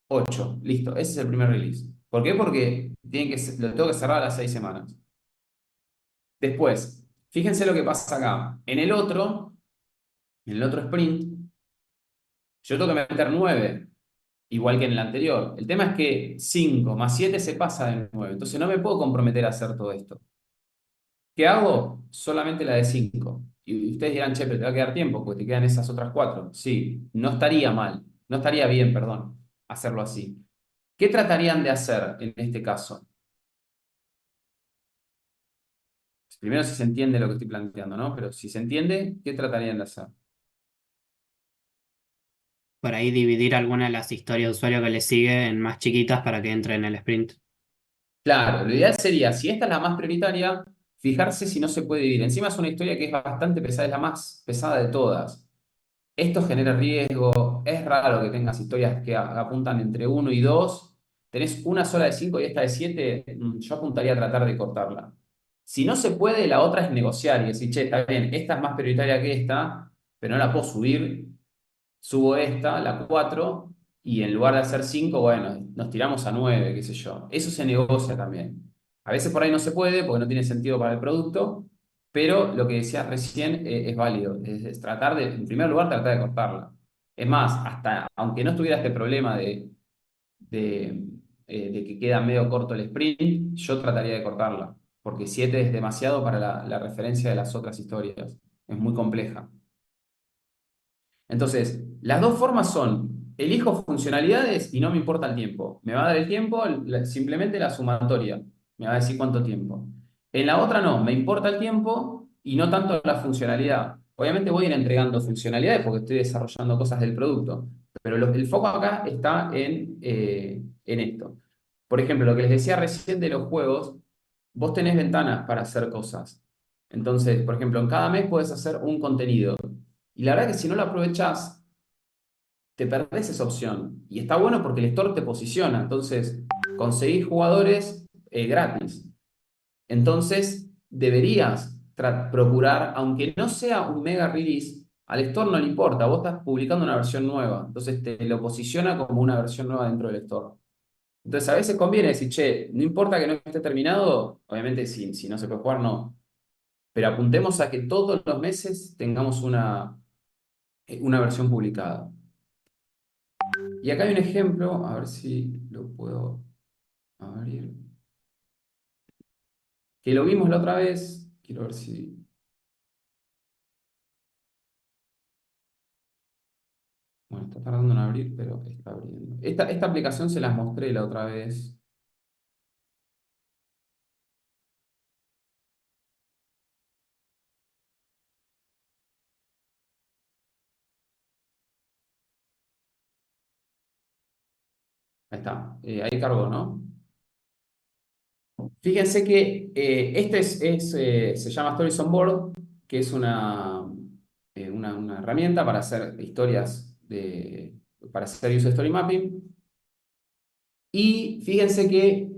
A: 8. Listo, ese es el primer release. ¿Por qué? Porque lo tengo que cerrar a las 6 semanas. Después, fíjense lo que pasa acá. En el otro sprint, yo tengo que meter 9, igual que en el anterior. El tema es que 5 más 7 se pasa de 9. Entonces no me puedo comprometer a hacer todo esto. ¿Qué hago? Solamente la de 5. Y ustedes dirán, che, pero te va a quedar tiempo, porque te quedan esas otras 4. Sí, no estaría mal, no estaría bien, perdón, hacerlo así. ¿Qué tratarían de hacer en este caso? Primero si se entiende lo que estoy planteando, ¿no? Pero si se entiende, ¿qué tratarían de hacer?
F: Por ahí dividir alguna de las historias de usuario que le sigue en más chiquitas para que entre en el sprint.
A: Claro, lo ideal sería, si esta es la más prioritaria, fijarse si no se puede dividir. Encima es una historia que es bastante pesada, es la más pesada de todas. Esto genera riesgo, es raro que tengas historias que apuntan entre uno y 2. Tenés una sola de 5 y esta de 7. Yo apuntaría a tratar de cortarla. Si no se puede, la otra es negociar y decir, che, está bien, esta es más prioritaria que esta, pero no la puedo subir, subo esta, la 4 y en lugar de hacer 5 bueno, nos tiramos a 9 qué sé yo. Eso se negocia también. A veces por ahí no se puede porque no tiene sentido para el producto, pero lo que decías recién es válido. Es tratar de, en primer lugar, tratar de cortarla. Es más, hasta aunque no estuviera este problema de, de que queda medio corto el sprint, yo trataría de cortarla, porque 7 es demasiado para la referencia de las otras historias. Es muy compleja. Entonces, las dos formas son, elijo funcionalidades y no me importa el tiempo. Me va a dar el tiempo, simplemente la sumatoria. Me va a decir cuánto tiempo. En la otra no, me importa el tiempo y no tanto la funcionalidad. Obviamente voy a ir entregando funcionalidades porque estoy desarrollando cosas del producto, pero el foco acá está en esto. Por ejemplo, lo que les decía recién de los juegos, vos tenés ventanas para hacer cosas. Entonces, por ejemplo, en cada mes puedes hacer un contenido. Y la verdad que si no lo aprovechás, te perdés esa opción. Y está bueno porque el store te posiciona. Entonces, conseguís jugadores gratis. Entonces, deberías procurar, aunque no sea un mega release, al store no le importa. Vos estás publicando una versión nueva. Entonces, te lo posiciona como una versión nueva dentro del store. Entonces, a veces conviene decir, che, no importa que no esté terminado. Obviamente, si no se puede jugar, no. Pero apuntemos a que todos los meses tengamos una versión publicada. Y acá hay un ejemplo, a ver si lo puedo abrir, que lo vimos la otra vez. Quiero ver si... Bueno, está tardando en abrir, pero está abriendo. Esta aplicación se las mostré la otra vez. Ahí está. Ahí cargó, ¿no? Fíjense que se llama Stories on Board, que es una herramienta para hacer historias para hacer user story mapping. Y fíjense que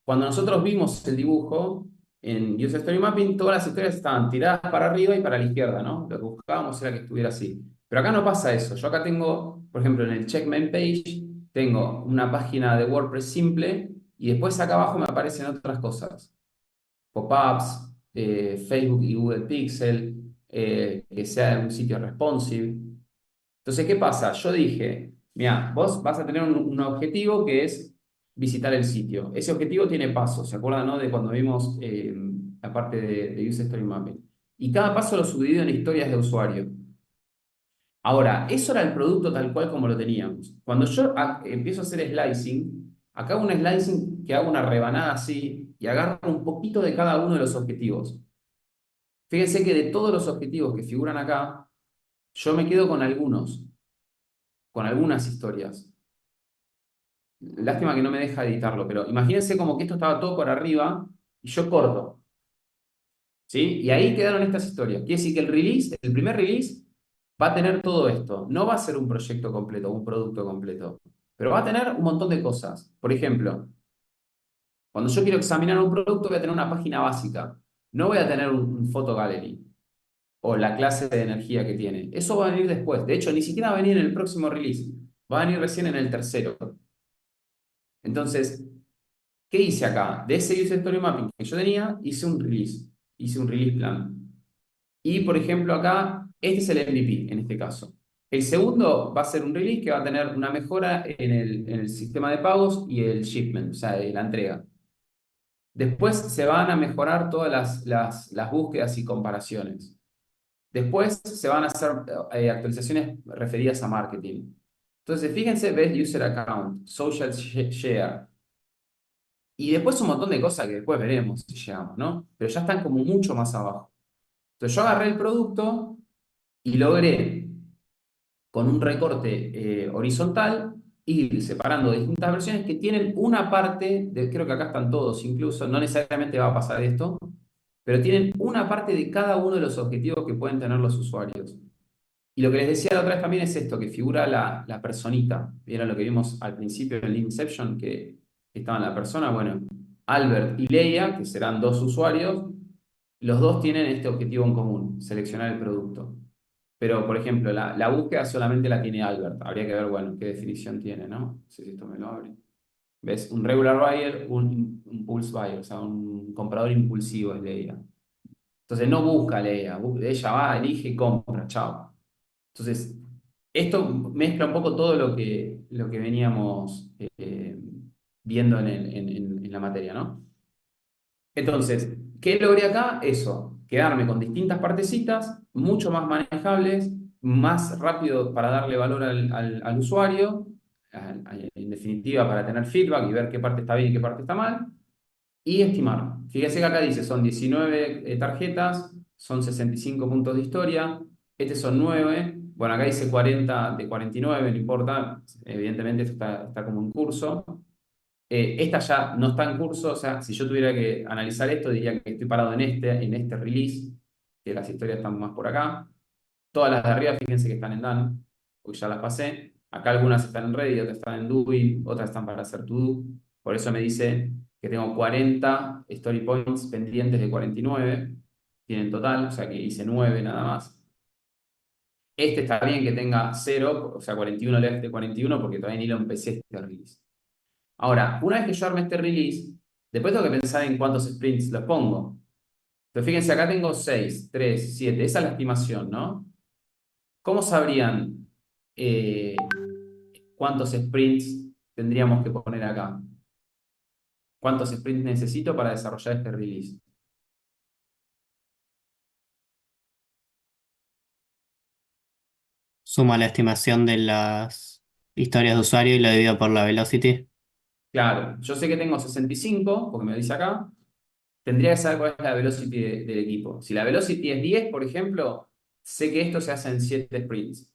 A: cuando nosotros vimos el dibujo en User Story Mapping, todas las historias estaban tiradas para arriba y para la izquierda, ¿no? Lo que buscábamos era que estuviera así. Pero acá no pasa eso. Yo acá tengo, por ejemplo, en el Check Main Page, tengo una página de WordPress simple y después acá abajo me aparecen otras cosas. Pop-ups, Facebook y Google Pixel, que sea un sitio responsive. Entonces, ¿qué pasa? Yo dije, mira, vos vas a tener un objetivo que es visitar el sitio. Ese objetivo tiene pasos, ¿se acuerdan, no? De cuando vimos la parte de User Story Mapping. Y cada paso lo subdivido en historias de usuario. Ahora, eso era el producto tal cual como lo teníamos. Cuando yo empiezo a hacer slicing, acá hago un slicing que hago una rebanada así y agarro un poquito de cada uno de los objetivos. Fíjense que de todos los objetivos que figuran acá, yo me quedo con algunas historias. Lástima que no me deja editarlo, pero imagínense como que esto estaba todo por arriba y yo corto. ¿Sí? Y ahí quedaron estas historias. Quiere decir que el primer release, va a tener todo esto. No va a ser un proyecto completo, un producto completo, pero va a tener un montón de cosas. Por ejemplo, cuando yo quiero examinar un producto, voy a tener una página básica. No voy a tener un photo gallery o la clase de energía que tiene. Eso va a venir después. De hecho, ni siquiera va a venir en el próximo release. Va a venir recién en el tercero. Entonces, ¿qué hice acá? De ese User Story Mapping que yo tenía, hice un release plan. Y, por ejemplo, acá, este es el MVP en este caso. El segundo va a ser un release que va a tener una mejora en el sistema de pagos y el shipment, o sea, la entrega. Después se van a mejorar todas las búsquedas y comparaciones. Después se van a hacer actualizaciones referidas a marketing. Entonces, fíjense, ves user account, social share. Y después un montón de cosas que después veremos si llegamos, ¿no? Pero ya están como mucho más abajo. Entonces yo agarré el producto y logré, con un recorte horizontal, ir separando distintas versiones que tienen una parte, creo que acá están todos incluso, no necesariamente va a pasar esto, pero tienen una parte de cada uno de los objetivos que pueden tener los usuarios. Y lo que les decía la otra vez también es esto, que figura la personita. ¿Vieron lo que vimos al principio en Inception? Que estaban la persona, bueno, Albert y Leia, que serán dos usuarios, los dos tienen este objetivo en común, seleccionar el producto. Pero, por ejemplo, la búsqueda solamente la tiene Albert. Habría que ver, bueno, qué definición tiene, ¿no? No sé si esto me lo abre. ¿Ves? Un regular buyer, un impulse buyer, o sea, un comprador impulsivo es Leia. Entonces no busca Leia, ella va, elige y compra, chao. Entonces, esto mezcla un poco todo lo que veníamos viendo en la materia, ¿no? Entonces, ¿qué logré acá? Eso, quedarme con distintas partecitas, mucho más manejables, más rápido para darle valor al usuario, en definitiva para tener feedback y ver qué parte está bien y qué parte está mal, y estimar. Fíjese que acá dice, son 19 tarjetas, son 65 puntos de historia, este son 9, bueno, acá dice 40 de 49, no importa, evidentemente esto está como en curso. Esta ya no está en curso, o sea, si yo tuviera que analizar esto, diría que estoy parado en este release, que las historias están más por acá. Todas las de arriba, fíjense que están en done, porque ya las pasé. Acá algunas están en ready, otras están en doing, otras están para hacer to do. Por eso me dice que tengo 40 story points pendientes de 49. Tienen total, o sea que hice 9 nada más. Este está bien que tenga 0, o sea 41 left de 41, porque todavía ni lo empecé este release. Ahora, una vez que yo arme este release, después tengo que pensar en cuántos sprints los pongo. Entonces, fíjense, acá tengo 6, 3, 7. Esa es la estimación, ¿no? ¿Cómo sabrían cuántos sprints tendríamos que poner acá? ¿Cuántos sprints necesito para desarrollar este release?
F: Suma la estimación de las historias de usuario y lo divido por la velocity.
A: Claro, yo sé que tengo 65, porque me lo dice acá. Tendría que saber cuál es la velocity del equipo. Si la velocity es 10, por ejemplo, sé que esto se hace en 7 sprints.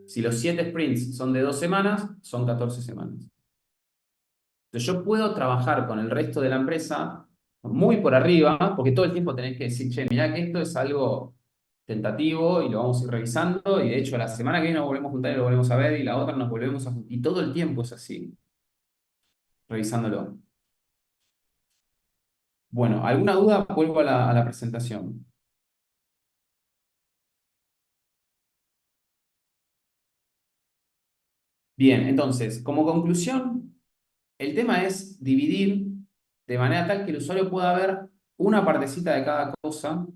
A: Si los 7 sprints son de 2 semanas, son 14 semanas. Entonces yo puedo trabajar con el resto de la empresa muy por arriba, porque todo el tiempo tenés que decir, che, mirá que esto es algo tentativo y lo vamos a ir revisando, y de hecho la semana que viene nos volvemos a juntar y lo volvemos a ver, y la otra nos volvemos a juntar, y todo el tiempo es así, revisándolo. Bueno, ¿alguna duda? Vuelvo a la presentación. Bien, entonces, como conclusión, el tema es dividir de manera tal que el usuario pueda ver una partecita de cada cosa,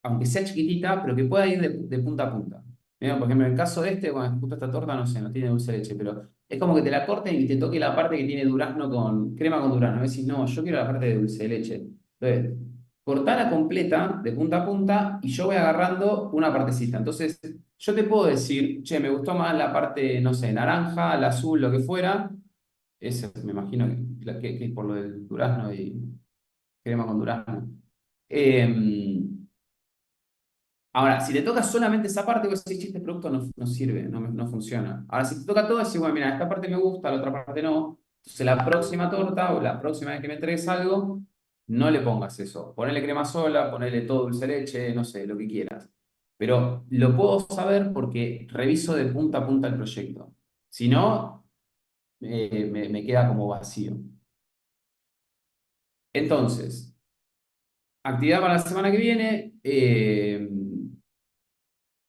A: aunque sea chiquitita, pero que pueda ir de punta a punta. Mirá, por ejemplo, en el caso de este, bueno, justo esta torta, no sé, no tiene dulce de leche, pero es como que te la corten y te toque la parte que tiene durazno con crema con durazno. A veces, no, yo quiero la parte de dulce de leche. Entonces, cortala completa, de punta a punta, y yo voy agarrando una partecita. Entonces, yo te puedo decir, che, me gustó más la parte, no sé, naranja, la azul, lo que fuera. Ese, me imagino que es por lo del durazno y crema con durazno. Ahora, si te toca solamente esa parte, vos decís, "Che, este producto no sirve, no funciona". Ahora, si te toca todo, decís, bueno, mira, esta parte me gusta, la otra parte no. Entonces, la próxima torta o la próxima vez que me entregues algo, no le pongas eso. Ponele crema sola, ponele todo dulce de leche, no sé, lo que quieras. Pero lo puedo saber porque reviso de punta a punta el proyecto. Si no, me queda como vacío. Entonces, actividad para la semana que viene.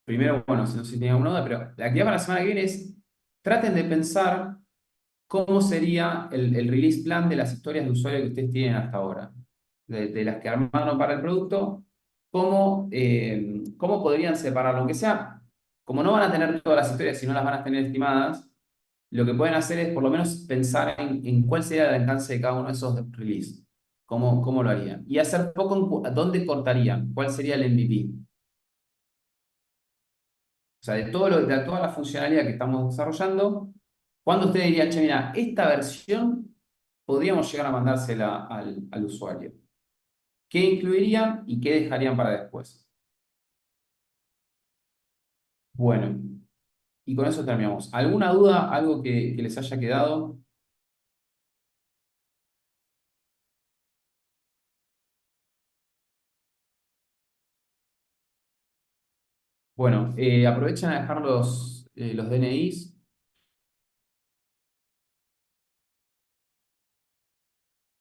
A: Primero, bueno, no sé si tenía alguna duda, pero la actividad para la semana que viene es, traten de pensar cómo sería el release plan de las historias de usuario que ustedes tienen hasta ahora, de las que armaron para el producto, cómo podrían separarlo, aunque sea, como no van a tener todas las historias, si no las van a tener estimadas, lo que pueden hacer es por lo menos pensar en cuál sería el alcance de cada uno de esos releases. ¿Cómo lo harían? Y hacer poco, ¿dónde cortarían? ¿Cuál sería el MVP? O sea, de toda la funcionalidad que estamos desarrollando, ¿cuándo usted diría, che, mira, esta versión podríamos llegar a mandársela al usuario? ¿Qué incluirían y qué dejarían para después? Bueno, y con eso terminamos. ¿Alguna duda, algo que les haya quedado? Bueno, aprovechen a dejar los DNIs.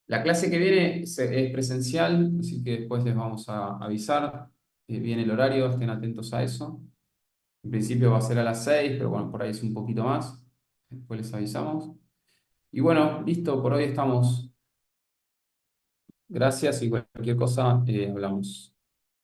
A: La clase que viene es presencial, así que después les vamos a avisar. Viene el horario, estén atentos a eso. En principio va a ser a las 6, pero bueno, por ahí es un poquito más. Después les avisamos. Y bueno, listo, por hoy estamos. Gracias y cualquier cosa hablamos.